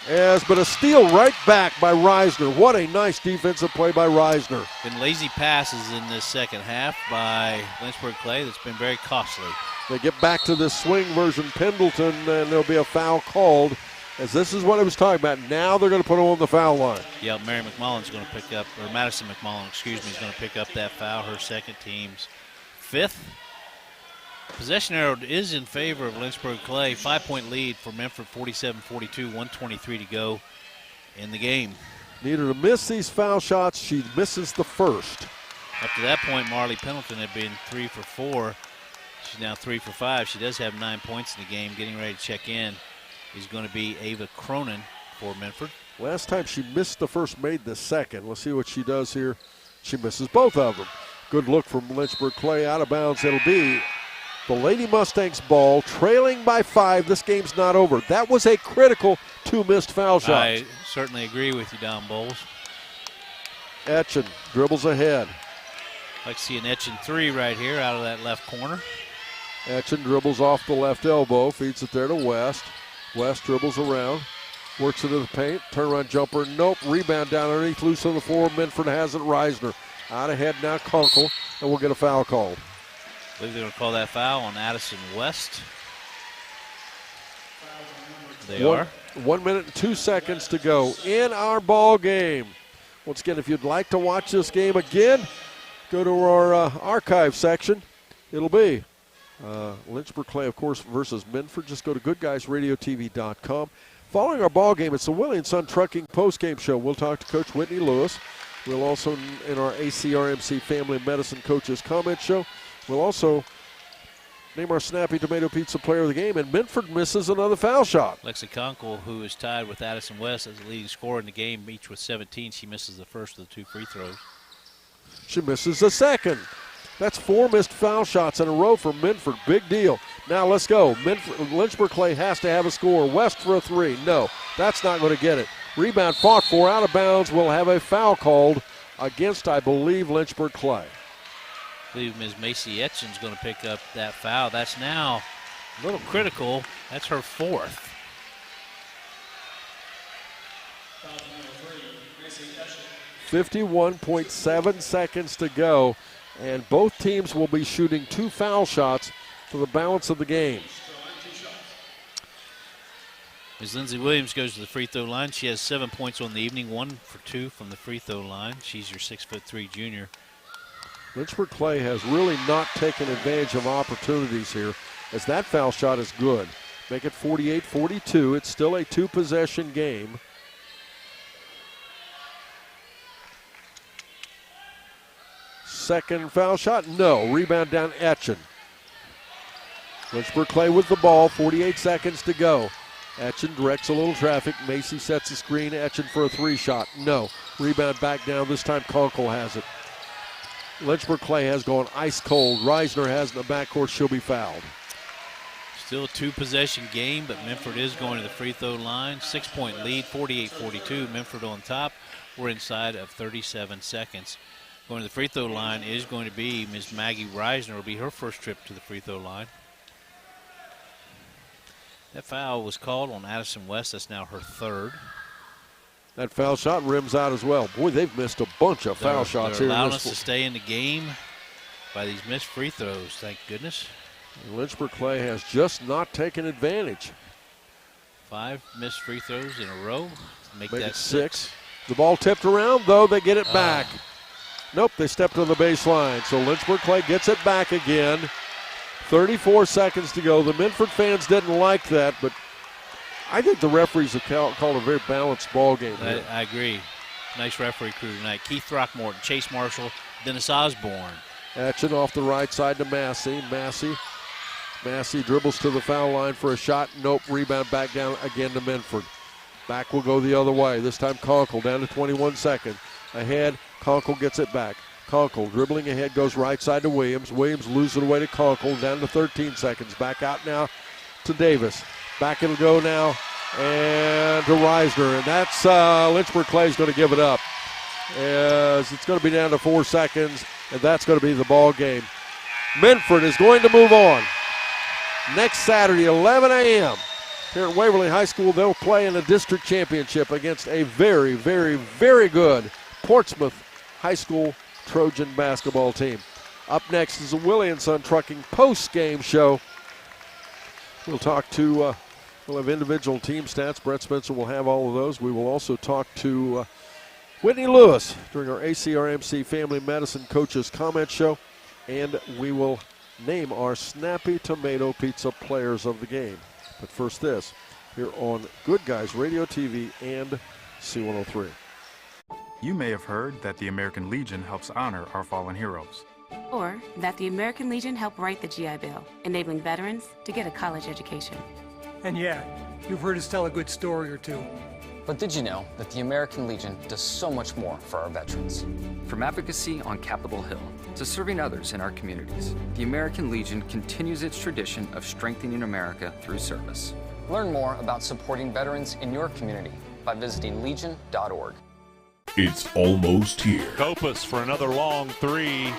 S1: But a steal right back by Reisner. What a nice defensive play by Reisner.
S2: Been lazy passes in this second half by Lynchburg Clay that's been very costly.
S1: They get back to this swing version, Pendleton, and there'll be a foul called. As this is what I was talking about. Now they're going to put him on the foul line.
S2: Yeah, Mary McMullen's going to pick up, or Madison McMullen, excuse me, is going to pick up that foul, her second, team's fifth. Possession arrow is in favor of Lynchburg Clay. 5-point lead for Minford, 47-42, 1:23 to go in the game.
S1: Needed to miss these foul shots. She misses the first.
S2: Up to that point, Marley Pendleton had been 3 for 4. She's now 3 for 5. She does have 9 points in the game. Getting ready to check in is going to be Ava Cronin for Minford.
S1: Last time she missed the first, made the second. Let's see what she does here. She misses both of them. Good look from Lynchburg Clay. Out of bounds. It'll be the Lady Mustangs ball, trailing by 5. This game's not over. That was a critical 2 missed foul shots.
S2: I certainly agree with you, Don Bowles.
S1: Etchen dribbles ahead.
S2: Like to see an Etchen 3 right here out of that left corner.
S1: Etchen dribbles off the left elbow, feeds it there to West. West dribbles around, works into the paint, turnaround jumper, nope, rebound down underneath, loose on the floor. Minford has it, Reisner. Out ahead now, Kunkel, and we'll get a foul called.
S2: I believe they're going to call that foul on Addison West. They are.
S1: 1 minute and 2 seconds to go in our ball game. Once again, if you'd like to watch this game again, go to our archive section. It'll be Lynchburg Clay, of course, versus Minford. Just go to Goodguysradiotv.com. Following our ball game, it's the Willie & Son Trucking postgame show. We'll talk to Coach Whitney Lewis. We'll also, in our ACRMC Family Medicine Coaches comment show, we'll also name our Snappy Tomato Pizza player of the game, and Minford misses another foul shot.
S2: Lexi Kunkel, who is tied with Addison West as the leading scorer in the game, each with 17. She misses the first of the 2 free throws.
S1: She misses the second. That's 4 missed foul shots in a row for Minford. Big deal. Now let's go. Lynchburg Clay has to have a score. West for a 3. No, that's not going to get it. Rebound fought for, out of bounds. We'll have a foul called against, I believe, Lynchburg Clay.
S2: I believe Ms. Macy Etchen's going to pick up that foul. That's now a little critical. That's her 4th.
S1: 51.7 seconds to go, and both teams will be shooting 2 foul shots for the balance of the game.
S2: Ms. Lindsay Williams goes to the free throw line. She has 7 points on the evening, 1 for 2 from the free throw line. She's your 6'3" junior.
S1: Lynchburg Clay has really not taken advantage of opportunities here, as that foul shot is good. Make it 48-42. It's still a 2-possession game. Second foul shot, no. Rebound down Etchen. Lynchburg Clay with the ball, 48 seconds to go. Etchen directs a little traffic. Macy sets the screen. Etchen for a 3 shot, no. Rebound back down. This time Kunkel has it. Lynchburg Clay has gone ice cold. Reisner has in the backcourt. She'll be fouled.
S2: Still a 2-possession game, but Minford is going to the free throw line. 6-point lead, 48-42. Minford on top. We're inside of 37 seconds. Going to the free throw line is going to be Ms. Maggie Reisner. Will be her first trip to the free throw line. That foul was called on Addison West. That's now her 3rd.
S1: That foul shot rims out as well. Boy, they've missed a bunch of foul shots
S2: they're
S1: here.
S2: Allowing us to stay in the game by these missed free throws, thank goodness.
S1: Lynchburg Clay has just not taken advantage.
S2: 5 missed free throws in a row. Make that
S1: 6. The ball tipped around, though. They get it back. Nope, they stepped on the baseline. So Lynchburg Clay gets it back again. 34 seconds to go. The Minford fans didn't like that, but I think the referees have called a very balanced ball game.
S2: I agree. Nice referee crew tonight. Keith Throckmorton, Chase Marshall, Dennis Osborne.
S1: Action off the right side to Massey. Massey dribbles to the foul line for a shot. Nope, rebound back down again to Minford. Back will go the other way. This time Kunkel down to 21 seconds. Ahead, Kunkel gets it back. Kunkel dribbling ahead, goes right side to Williams. Williams loses it away to Kunkel, down to 13 seconds. Back out now to Davis. Back it'll go now, and to Reisner. And that's Lynchburg Clay's going to give it up. As it's going to be down to 4 seconds, and that's going to be the ball game. Minford is going to move on. Next Saturday, 11 a.m. here at Waverly High School, they'll play in the district championship against a very, very, very good Portsmouth High School Trojan basketball team. Up next is the Willie & Son Trucking post-game show. We'll talk to, we'll have individual team stats. Brett Spencer will have all of those. We will also talk to Whitney Lewis during our ACRMC Family Medicine Coaches Comment Show. And we will name our Snappy Tomato Pizza players of the game. But first this, here on Good Guys Radio TV and C103.
S12: You may have heard that the American Legion helps honor our fallen heroes.
S13: Or that the American Legion helped write the GI Bill, enabling veterans to get a college education.
S14: And yeah, you've heard us tell a good story or two.
S15: But did you know that the American Legion does so much more for our veterans? From advocacy on Capitol Hill to serving others in our communities, the American Legion continues its tradition of strengthening America through service. Learn more about supporting veterans in your community by visiting legion.org.
S3: It's almost here.
S16: Kopus for another long three.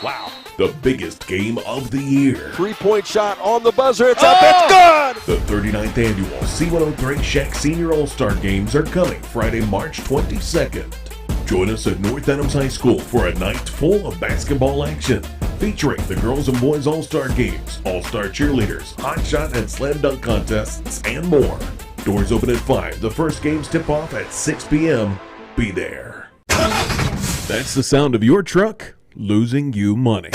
S16: Wow.
S3: The biggest game of the year.
S1: 3-point shot on the buzzer. It's up. It's good.
S3: The 39th annual C103 Shack Senior All-Star Games are coming Friday, March 22nd. Join us at North Adams High School for a night full of basketball action, featuring the girls and boys All-Star Games, All-Star Cheerleaders, Hot Shot and Slam Dunk Contests, and more. Doors open at 5. The first games tip off at 6 p.m. Be there. That's the sound of your truck losing you money.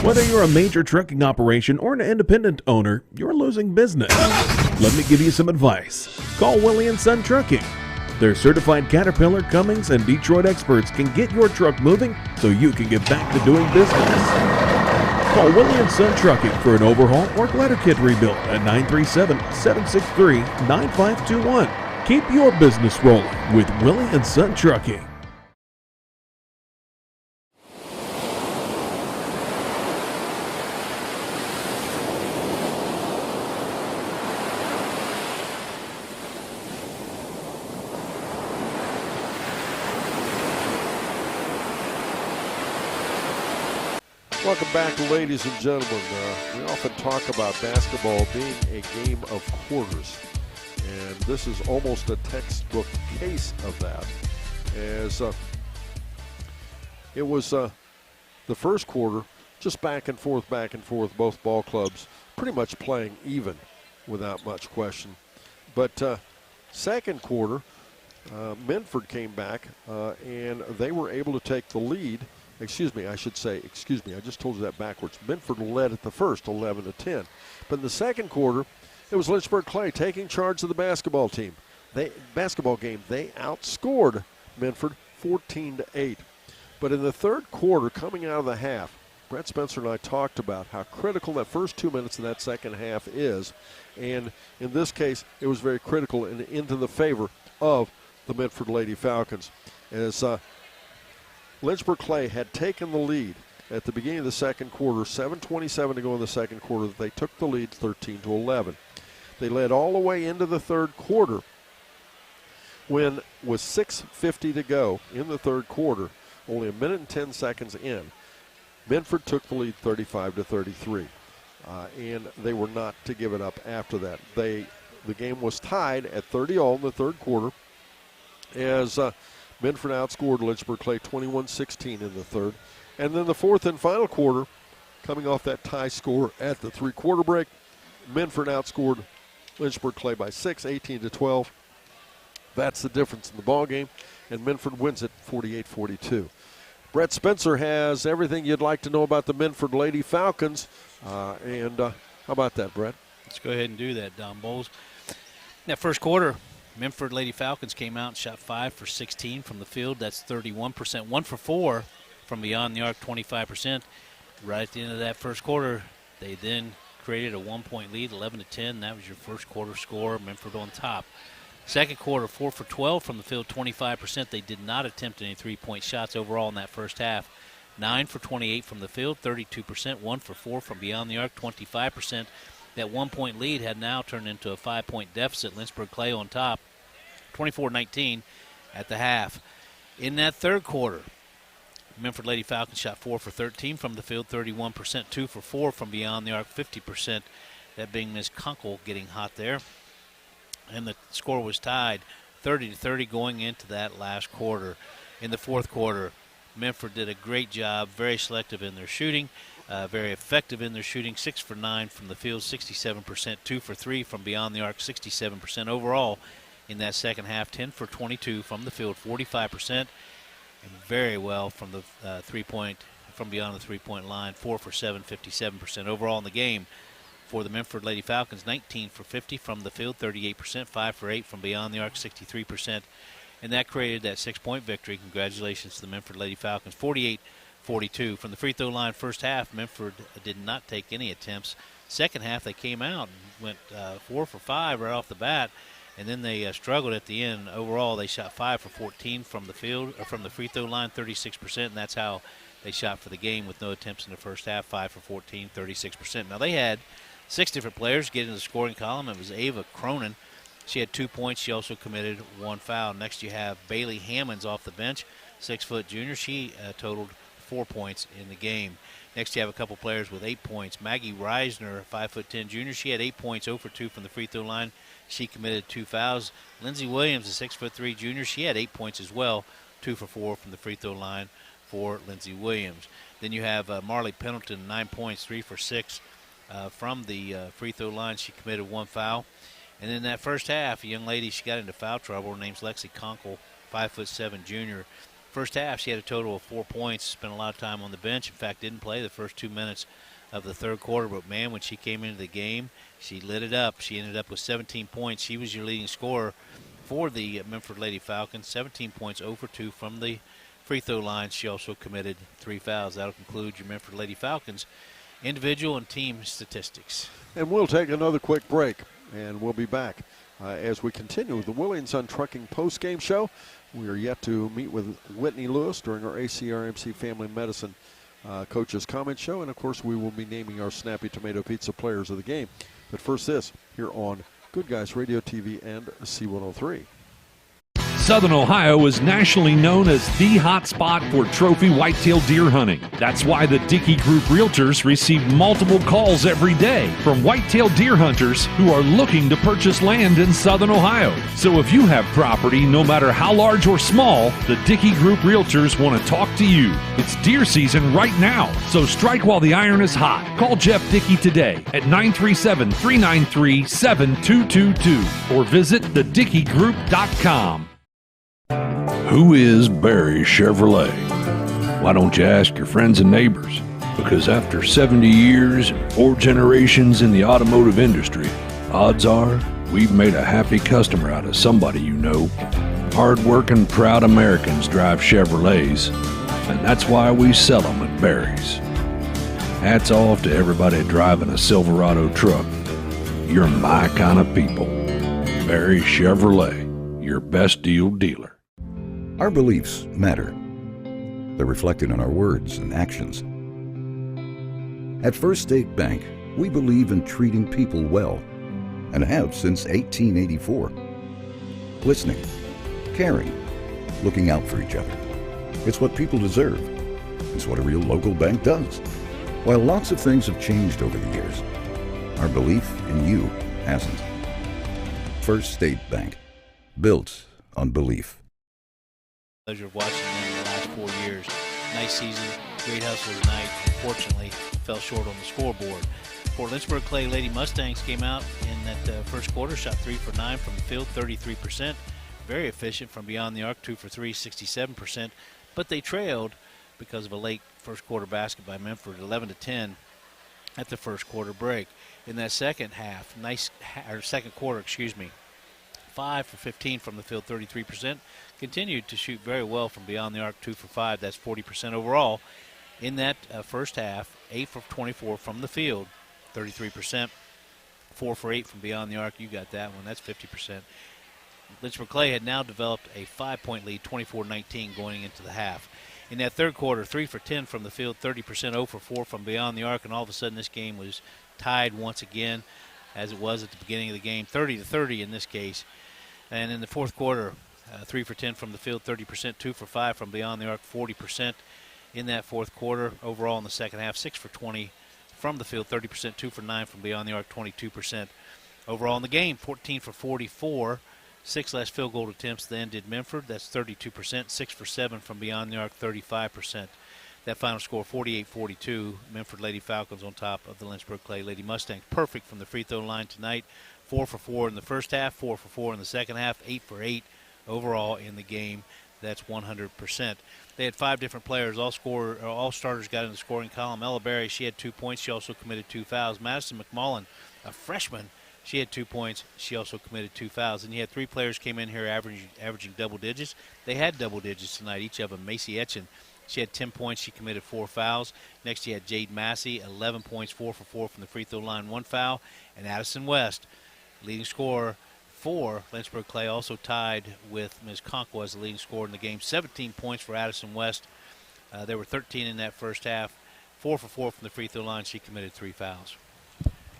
S3: Whether you're a major trucking operation or an independent owner, you're losing business. Let me give you some advice. Call Willie & Son Trucking. Their certified Caterpillar, Cummins, and Detroit experts can get your truck moving so you can get back to doing business. Call Willie & Son Trucking for an overhaul or glider kit rebuild at 937-763-9521. Keep your business rolling with Willie & Son Trucking.
S1: Welcome back, ladies and gentlemen. We often talk about basketball being a game of quarters, and this is almost a textbook case of that, as it was the first quarter, just back and forth, both ball clubs pretty much playing even without much question. But second quarter, Minford came back, and they were able to take the lead. I just told you that backwards. Minford led at the first, 11-10. But in the second quarter, it was Lynchburg Clay taking charge of the basketball game. They outscored Minford 14-8. But in the third quarter, coming out of the half, Brett Spencer and I talked about how critical that first 2 minutes of that second half is. And in this case, it was very critical and into the favor of the Minford Lady Falcons. As Lynchburg Clay had taken the lead at the beginning of the second quarter, 7:27 to go in the second quarter. They took the lead 13-11. They led all the way into the third quarter when, with 6:50 to go in the third quarter, only a minute and 10 seconds in, Minford took the lead 35-33. And they were not to give it up after that. The game was tied at 30-all in the third quarter as Minford outscored Lynchburg Clay 21-16 in the third. And then the fourth and final quarter, coming off that tie score at the three-quarter break, Minford outscored Lynchburg Clay by 6, 18-12. That's the difference in the ball game, and Minford wins it 48-42. Brett Spencer has everything you'd like to know about the Minford Lady Falcons. How about that, Brett?
S2: Let's go ahead and do that, Don Bowles. That first quarter, Minford Lady Falcons came out and shot 5 for 16 from the field. That's 31%. 1 for 4 from beyond the arc, 25%. Right at the end of that first quarter, they then created a 1-point lead, 11-10. That was your first quarter score. Minford on top. Second quarter, 4 for 12 from the field, 25%. They did not attempt any three-point shots overall in that first half. 9 for 28 from the field, 32%. 1 for 4 from beyond the arc, 25%. That 1-point lead had now turned into a 5-point deficit. Lynchburg Clay on top, 24-19 at the half. In that third quarter, Minford Lady Falcons shot 4 for 13 from the field, 31%, 2 for 4 from beyond the arc, 50%. That being Ms. Kunkel getting hot there. And the score was tied 30-30 going into that last quarter. In the fourth quarter, Minford did a great job, very selective in their shooting, very effective in their shooting, 6 for 9 from the field, 67%, 2 for 3 from beyond the arc, 67% overall in that second half, 10 for 22 from the field, 45%, and very well from the from beyond the three-point line, 4 for 7, 57% overall in the game. For the Minford Lady Falcons, 19 for 50 from the field, 38%, 5 for 8 from beyond the arc, 63%. and that created that 6-point victory. Congratulations to the Minford Lady Falcons, 48-42. From the free throw line first half, Minford did not take any attempts. Second half, they came out and went 4 for 5 right off the bat, and then they struggled at the end. Overall, they shot 5 for 14 from the field, or from the free throw line, 36%, and that's how they shot for the game with no attempts in the first half, 5 for 14, 36%. Now, they had 6 different players get in the scoring column. It was Ava Cronin. She had 2 points. She also committed 1 foul. Next, you have Bailey Hammonds off the bench, 6-foot junior. She totaled 4 points in the game. Next, you have a couple players with 8 points. Maggie Reisner, 5'10" junior. She had 8 points, 0 for 2 from the free throw line. She committed 2 fouls. Lindsey Williams, a 6'3" junior. She had 8 points as well, 2 for 4 from the free throw line for Lindsey Williams. Then you have Marley Pendleton, 9 points, 3 for 6 from the free throw line. She committed 1 foul. And in that first half, a young lady, she got into foul trouble. Her name's Lexi Conkle, 5'7" junior. First half, she had a total of 4 points, spent a lot of time on the bench. In fact, didn't play the first 2 minutes of the third quarter. But, man, when she came into the game, she lit it up. She ended up with 17 points. She was your leading scorer for the Minford Lady Falcons, 17 points, 0 for 2 from the free throw line. She also committed 3 fouls. That'll conclude your Minford Lady Falcons individual and team statistics.
S1: And we'll take another quick break, and we'll be back as we continue with the Willie & Son Trucking post-game show. We are yet to meet with Whitney Lewis during our ACRMC Family Medicine Coaches Comment Show. And, of course, we will be naming our Snappy Tomato Pizza players of the game. But first this, here on Good Guys Radio TV and C103.
S4: Southern Ohio is nationally known as the hot spot for trophy whitetail deer hunting. That's why the Dickey Group Realtors receive multiple calls every day from whitetail deer hunters who are looking to purchase land in Southern Ohio. So if you have property, no matter how large or small, the Dickey Group Realtors want to talk to you. It's deer season right now, so strike while the iron is hot. Call Jeff Dickey today at 937-393-7222 or visit thedickeygroup.com.
S5: Who is Barry Chevrolet? Why don't you ask your friends and neighbors? Because after 70 years, 4 generations in the automotive industry, odds are we've made a happy customer out of somebody you know. Hard-working, proud Americans drive Chevrolets, and that's why we sell them at Barry's. Hats off to everybody driving a Silverado truck. You're my kind of people. Barry Chevrolet, your best deal dealer.
S6: Our beliefs matter. They're reflected in our words and actions. At First State Bank, we believe in treating people well, and have since 1884. Listening, caring, looking out for each other. It's what people deserve. It's what a real local bank does. While lots of things have changed over the years, our belief in you hasn't. First State Bank, built on belief.
S2: Pleasure of watching them in the last 4 years. Nice season, great hustle tonight. Unfortunately, fell short on the scoreboard. For Lynchburg Clay Lady Mustangs came out in that first quarter, shot 3 for 9 from the field, 33%. Very efficient from beyond the arc, 2 for 3, 67%. But they trailed because of a late first quarter basket by Minford, 11-10 at the first quarter break. In that second quarter, 5 for 15 from the field, 33%. Continued to shoot very well from beyond the arc, 2 for 5. That's 40% overall. In that first half, 8 for 24 from the field, 33%. 4 for 8 from beyond the arc. You got that one. That's 50%. Lynchburg Clay had now developed a 5-point lead, 24-19 going into the half. In that third quarter, 3 for 10 from the field, 30%, 0 for 4 from beyond the arc, and all of a sudden this game was tied once again, as it was at the beginning of the game, 30-30 in this case. And in the fourth quarter, 3 for 10 from the field, 30%, 2 for 5 from beyond the arc, 40% in that fourth quarter. Overall in the second half, 6 for 20 from the field, 30%, 2 for 9 from beyond the arc, 22%. Overall in the game, 14 for 44, 6 less field goal attempts than did Minford. That's 32%, 6 for 7 from beyond the arc, 35%. That final score, 48-42, Minford Lady Falcons on top of the Lynchburg Clay Lady Mustangs. Perfect from the free throw line tonight. 4 for 4 in the first half, 4 for 4 in the second half, 8 for 8 overall in the game. That's 100%. They had 5 different players. All starters got in the scoring column. Ella Berry, she had 2 points. She also committed 2 fouls. Madison McMullen, a freshman, She had 2 points. She also committed 2 fouls. And you had 3 players came in here averaging double digits. They had double digits tonight, each of them. Macy Etchen, she had 10 points. She committed 4 fouls. Next, you had Jade Massey, 11 points, 4 for 4 from the free throw line, 1 foul. And Addison West, leading scorer for Lynchburg Clay, also tied with Ms. Conquo as the leading scorer in the game. 17 points for Addison West. There were 13 in that first half. 4 for 4 from the free throw line. She committed 3 fouls.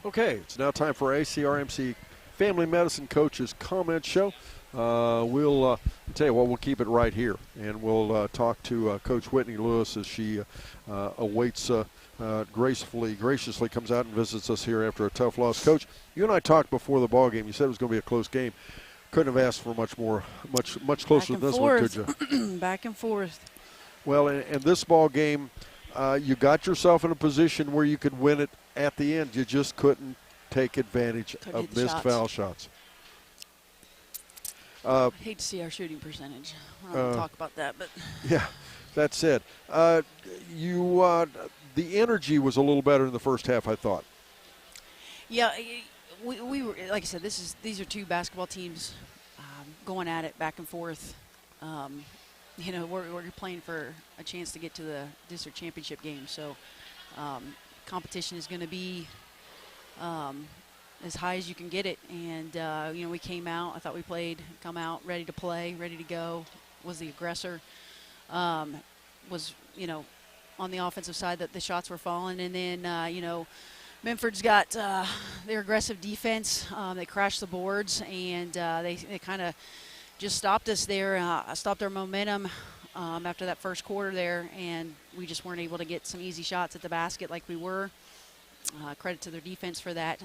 S1: Okay, it's now time for ACRMC Family Medicine Coaches Comment Show. We'll tell you what, we'll keep it right here, and we'll talk to Coach Whitney Lewis as she awaits, graciously comes out and visits us here after a tough loss. Coach, you and I talked before the ball game. You said it was going to be a close game. Couldn't have asked for much closer than this one, could you?
S19: Back and forth.
S1: Well, in this ball game, you got yourself in a position where you could win it at the end. You just couldn't take advantage of missed foul shots.
S19: I hate to see our shooting percentage. I don't want to talk about that, but
S1: yeah, that's it. The energy was a little better in the first half, I thought.
S19: Yeah, we were, like I said, these are 2 basketball teams going at it back and forth. You know, we're playing for a chance to get to the district championship game, so competition is going to be as high as you can get it. And you know, we came out. I thought we come out ready to play, ready to go. Was the aggressor. Was, you know, on the offensive side that the shots were falling, and then you know, Minford's got their aggressive defense. They crashed the boards, and they kind of just stopped us there, stopped our momentum after that first quarter there, and we just weren't able to get some easy shots at the basket like we were. Credit to their defense for that,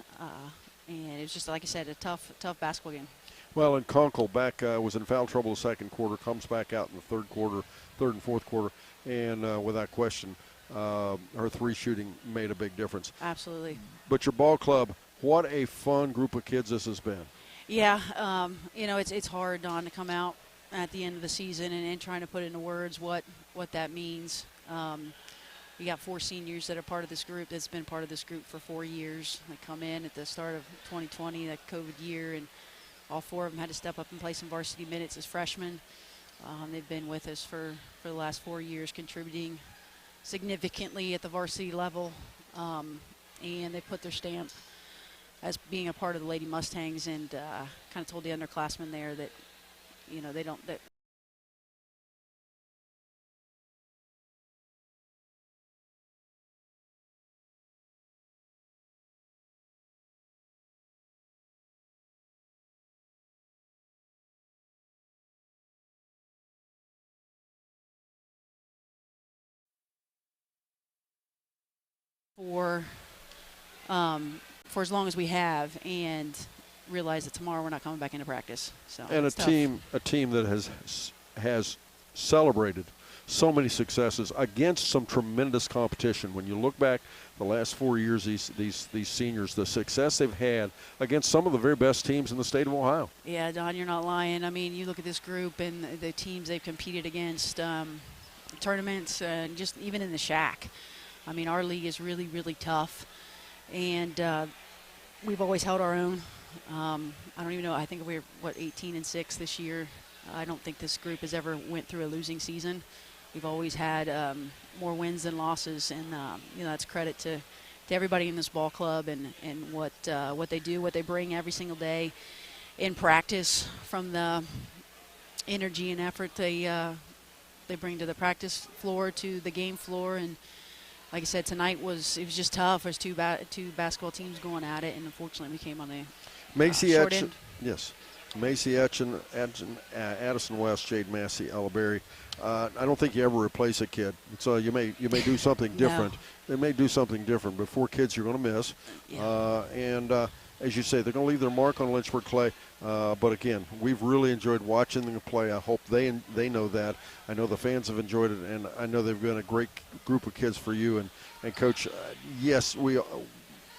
S19: and it was just, like I said, a tough basketball game.
S1: Well, and Conkle was in foul trouble the second quarter, comes back out in the third and fourth quarter, and without question, her 3 shooting made a big difference.
S19: Absolutely.
S1: But your ball club, what a fun group of kids this has been.
S19: Yeah, you know, it's hard, Don, to come out at the end of the season and trying to put into words what that means. You got 4 seniors that are part of this group that's been part of this group for 4 years. They come in at the start of 2020, that COVID year, and all 4 of them had to step up and play some varsity minutes as freshmen. They've been with us for the last 4 years, contributing significantly at the varsity level, and they put their stamp as being a part of the Lady Mustangs, and kind of told the underclassmen there that, you know, they don't. That for as long as we have, and realize that tomorrow we're not coming back into practice. So
S1: and a team that has celebrated so many successes against some tremendous competition. When you look back the last 4 years, these seniors, the success they've had against some of the very best teams in the state of Ohio.
S19: Yeah, Don, you're not lying. I mean, you look at this group and the teams they've competed against, tournaments, and just even in the shack. I mean, our league is really, really tough, and we've always held our own. I don't even know. I think we're 18-6 this year. I don't think this group has ever went through a losing season. We've always had more wins than losses, and you know, that's credit to everybody in this ball club and what they do, what they bring every single day in practice, from the energy and effort they bring to the practice floor to the game floor. And like I said, tonight it was just tough. There's two basketball teams going at it, and unfortunately we came on the short end.
S1: Yes. Macy Etchen, Addison West, Jade Massey, Ella Berry. I don't think you ever replace a kid. So you may do something different. They may do something different, but 4 kids you're going to miss. Yeah. And as you say, they're going to leave their mark on Lynchburg Clay. But again, we've really enjoyed watching them play. I hope they know that. I know the fans have enjoyed it, and I know they've been a great group of kids for you. And Coach, yes,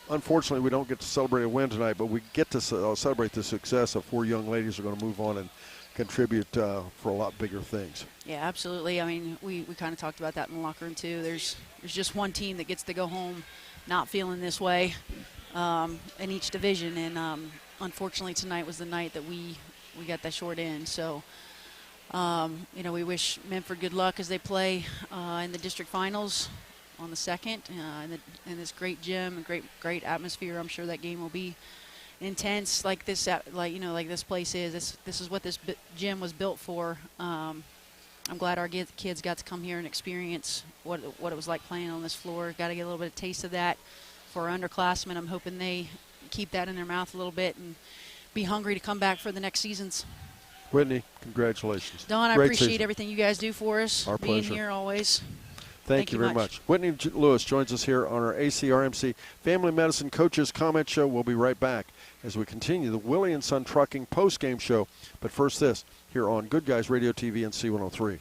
S1: unfortunately, we don't get to celebrate a win tonight, but we get to celebrate the success of 4 young ladies who are going to move on and contribute for a lot bigger things.
S19: Yeah, absolutely. I mean, we kind of talked about that in the locker room too. There's just one team that gets to go home not feeling this way. in each division, and unfortunately tonight was the night that we got that short end. So, we wish Minford good luck as they play in the district finals on the 2nd in this great gym and great atmosphere. I'm sure that game will be intense, like this place is. This is what this gym was built for. I'm glad our kids got to come here and experience what it was like playing on this floor. Got to get a little bit of taste of that for our underclassmen. I'm hoping they keep that in their mouth a little bit and be hungry to come back for the next seasons.
S1: Whitney, congratulations.
S19: Don, I
S1: Great
S19: appreciate
S1: season.
S19: everything you guys do for us.
S1: Our
S19: being
S1: pleasure.
S19: here always.
S1: Thank you very much. Whitney Lewis joins us here on our ACRMC Family Medicine Coaches Comment Show. We'll be right back as we continue the Willie & Son Trucking post-game show. But first this, here on Good Guys Radio TV and C103.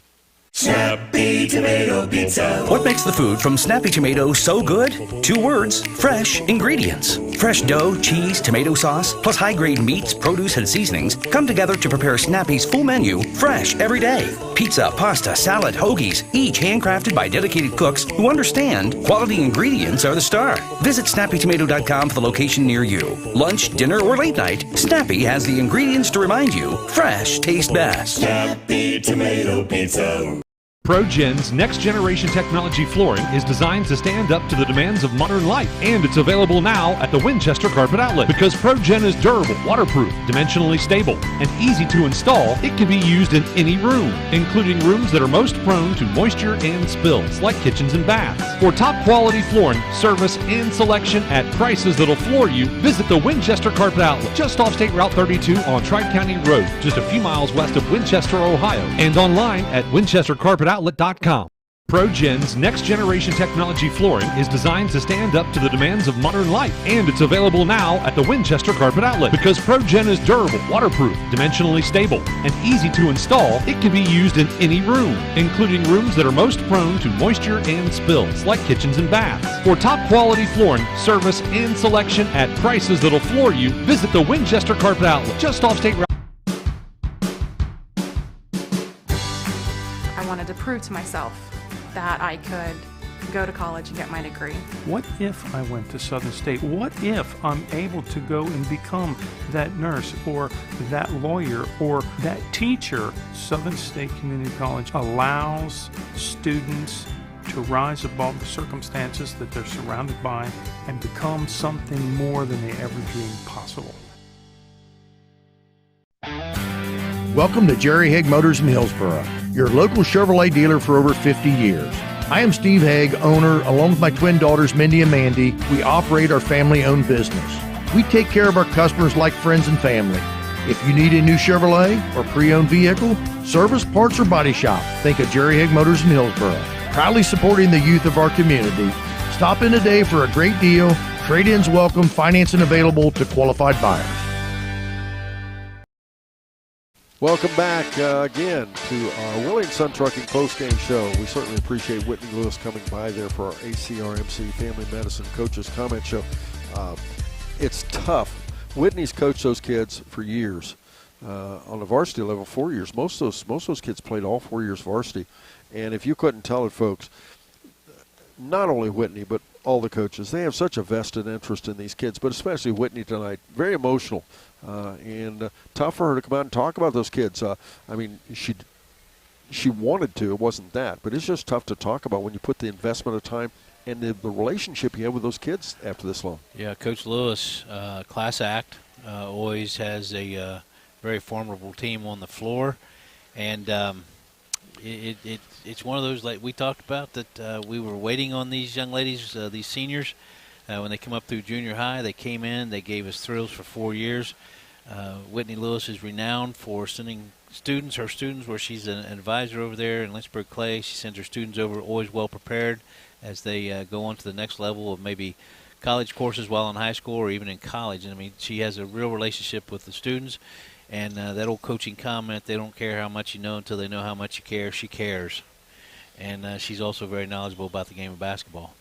S7: Snappy Tomato Pizza.
S8: What makes the food from Snappy Tomato so good? 2 words, fresh ingredients. Fresh dough, cheese, tomato sauce, plus high-grade meats, produce, and seasonings come together to prepare Snappy's full menu, fresh every day. Pizza, pasta, salad, hoagies, each handcrafted by dedicated cooks who understand quality ingredients are the star. Visit snappytomato.com for the location near you. Lunch, dinner, or late night, Snappy has the ingredients to remind you fresh tastes best.
S7: Snappy Tomato Pizza.
S4: ProGen's next-generation technology flooring is designed to stand up to the demands of modern life, and it's available now at the Winchester Carpet Outlet. Because ProGen is durable, waterproof, dimensionally stable, and easy to install, it can be used in any room, including rooms that are most prone to moisture and spills, like kitchens and baths. For top-quality flooring, service, and selection at prices that'll floor you, visit the Winchester Carpet Outlet, just off State Route 32 on Tri-County Road, just a few miles west of Winchester, Ohio, and online at winchestercarpetoutlet.com. ProGen's next-generation technology flooring is designed to stand up to the demands of modern life, and it's available now at the Winchester Carpet Outlet. Because ProGen is durable, waterproof, dimensionally stable, and easy to install, it can be used in any room, including rooms that are most prone to moisture and spills, like kitchens and baths. For top-quality flooring, service, and selection at prices that'll floor you, visit the Winchester Carpet Outlet, just off State Route.
S9: I wanted to prove to myself that I could go to college and get my degree.
S10: What if I went to Southern State? What if I'm able to go and become that nurse or that lawyer or that teacher? Southern State Community College allows students to rise above the circumstances that they're surrounded by and become something more than they ever dreamed possible.
S11: Welcome to Jerry Haig Motors in Hillsboro, your local Chevrolet dealer for over 50 years. I am Steve Haig, owner, along with my twin daughters, Mindy and Mandy. We operate our family-owned business. We take care of our customers like friends and family. If you need a new Chevrolet or pre-owned vehicle, service, parts, or body shop, think of Jerry Haig Motors in Hillsboro. Proudly supporting the youth of our community. Stop in today for a great deal. Trade-ins welcome, financing available to qualified buyers.
S1: Welcome back again to our Willie & Son Trucking post-game show. We certainly appreciate Whitney Lewis coming by there for our ACRMC Family Medicine Coaches Comment Show. It's tough. Whitney's coached those kids for years on the varsity level, 4 years. Most of those kids played all 4 years varsity. And if you couldn't tell it, folks, not only Whitney, but all the coaches, they have such a vested interest in these kids, but especially Whitney tonight. Very emotional. And tough for her to come out and talk about those kids. I mean, she wanted to. It wasn't that. But it's just tough to talk about when you put the investment of time and the relationship you have with those kids after this long.
S2: Yeah, Coach Lewis, class act, always has a very formidable team on the floor. And it's one of those, like we talked about, that we were waiting on these young ladies, these seniors. When they come up through junior high, they came in, they gave us thrills for 4 years. Whitney Lewis is renowned for sending her students, where she's an advisor over there in Lynchburg Clay. She sends her students over always well prepared as they go on to the next level of maybe college courses while in high school or even in college. And I mean, she has a real relationship with the students. And that old coaching comment, they don't care how much you know until they know how much you care. She cares. And she's also very knowledgeable about the game of basketball.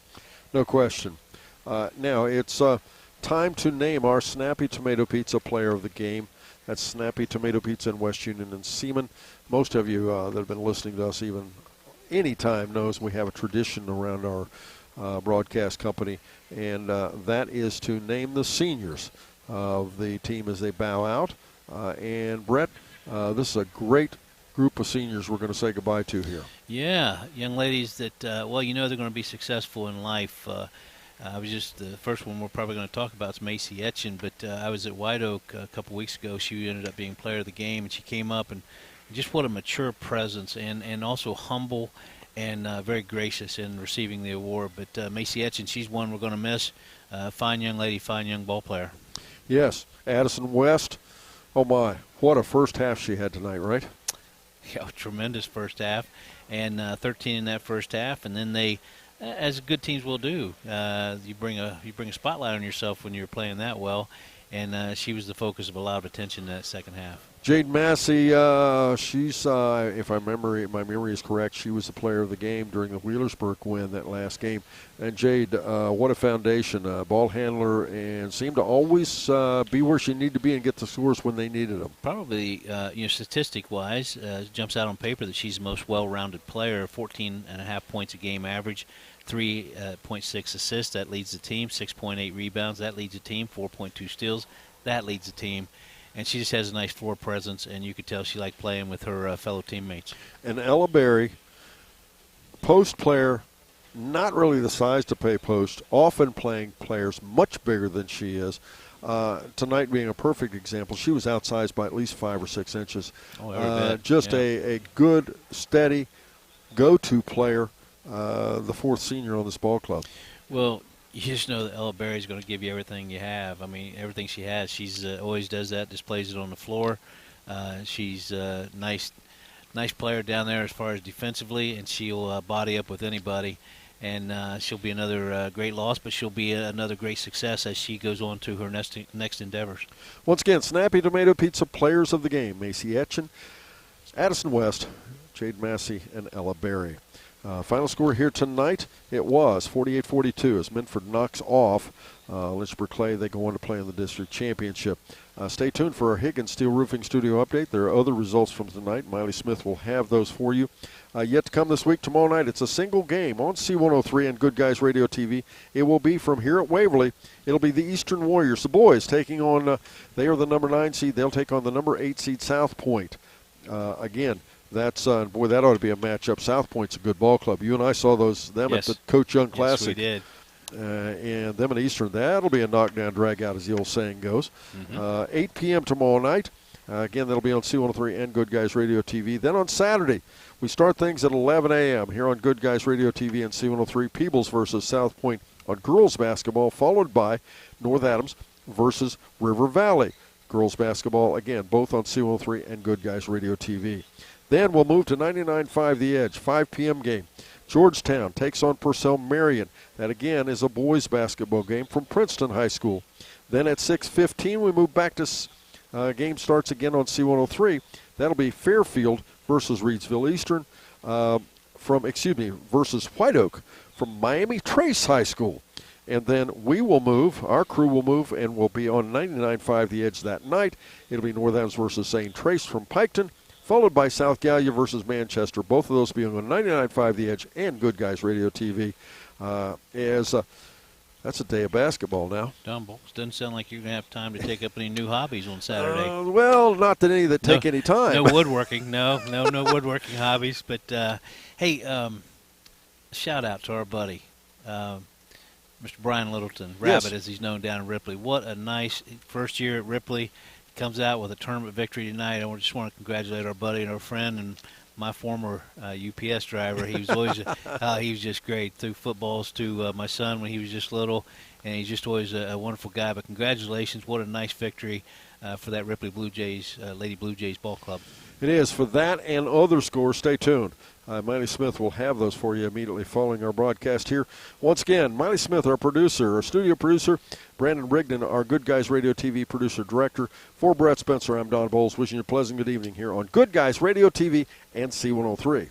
S1: No question. Now it's time to name our Snappy Tomato Pizza player of the game. That's Snappy Tomato Pizza in West Union and Seaman. Most of you that have been listening to us even any time knows we have a tradition around our broadcast company, and that is to name the seniors of the team as they bow out. And Brett, this is a great group of seniors we're going to say goodbye to here.
S2: Yeah, young ladies that, well, you know they're going to be successful in life. I was just, the first one we're probably going to talk about is Macy Etchen, but I was at White Oak a couple weeks ago. She ended up being player of the game, and she came up, and just what a mature presence, and also humble and very gracious in receiving the award. But Macy Etchen, she's one we're going to miss. Fine young lady, fine young ball player.
S1: Yes, Addison West, oh my, what a first half she had tonight, right?
S2: Yeah, tremendous first half, and 13 in that first half, and then they, as good teams will do, you bring a spotlight on yourself when you're playing that well, and she was the focus of a lot of attention in that second half.
S1: Jade Massey, she's, if my memory is correct, she was the player of the game during the Wheelersburg win that last game. And Jade, what a foundation, ball handler, and seemed to always be where she needed to be and get the scores when they needed them.
S2: Probably, statistic-wise, jumps out on paper that she's the most well-rounded player, 14.5 points a game average, 3.6 assists, that leads the team, 6.8 rebounds, that leads the team, 4.2 steals, that leads the team. And she just has a nice floor presence, and you could tell she liked playing with her fellow teammates.
S1: And Ella Berry, post player, not really the size to play post, often playing players much bigger than she is. Tonight being a perfect example, she was outsized by at least 5 or 6 inches. Just a good, steady, go-to player, the fourth senior on this ball club.
S2: Well, you just know that Ella Berry is going to give you everything you have. I mean, everything she has. She's always does that, displays it on the floor. She's a nice player down there as far as defensively, and she'll body up with anybody. And she'll be another great loss, but she'll be another great success as she goes on to her next endeavors.
S1: Once again, Snappy Tomato Pizza players of the game: Macy Etchen, Addison West, Jade Massey, and Ella Berry. Final score here tonight, it was 48-42 as Minford knocks off Lynchburg Clay. They go on to play in the district championship. Stay tuned for our Higgins Steel Roofing Studio update. There are other results from tonight. Miley Smith will have those for you. Yet to come this week, tomorrow night, it's a single game on C103 and Good Guys Radio TV. It will be from here at Waverly. It'll be the Eastern Warriors, the boys, taking on, they are the number 9 seed. They'll take on the number 8 seed South Point. Again, that's boy, that ought to be a matchup. South Point's a good ball club. You and I saw them at the Coach Young Classic.
S2: Yes, we did.
S1: And them at Eastern, that'll be a knockdown, drag-out, as the old saying goes. 8 p.m. tomorrow night. Again, that'll be on C103 and Good Guys Radio TV. Then on Saturday, we start things at 11 a.m. here on Good Guys Radio TV and C103. Peebles versus South Point on girls basketball, followed by North Adams versus River Valley. Girls basketball, again, both on C103 and Good Guys Radio TV. Then we'll move to 99.5 The Edge, 5 p.m. game. Georgetown takes on Purcell Marion. That, again, is a boys basketball game from Princeton High School. Then at 6:15, we move back to game starts again on C103. That'll be Fairfield versus Reedsville Eastern versus White Oak from Miami Trace High School. And then our crew will move, and we'll be on 99.5 The Edge that night. It'll be North Adams versus St. Trace from Piketon, followed by South Gallia versus Manchester. Both of those being on 99.5 The Edge and Good Guys Radio TV. That's a day of basketball now.
S2: Don Bowles, doesn't sound like you're going to have time to take up any new hobbies on Saturday.
S1: Well, not that any that take any time.
S2: No woodworking. No woodworking hobbies. But, hey, shout out to our buddy, Mr. Brian Littleton, Rabbit, as he's known down in Ripley. What a nice first year at Ripley. Comes out with a tournament victory tonight. I just want to congratulate our buddy and our friend and my former UPS driver. He was always he was just great. Threw footballs to my son when he was just little, and he's just always a wonderful guy. But congratulations, what a nice victory for that Ripley Blue Jays, Lady Blue Jays ball club.
S1: It is. For that and other scores, stay tuned. Miley Smith will have those for you immediately following our broadcast here. Once again, Miley Smith, our producer, our studio producer, Brandon Rigdon, our Good Guys Radio TV producer-director. For Brett Spencer, I'm Don Bowles, wishing you a pleasant good evening here on Good Guys Radio TV and C103.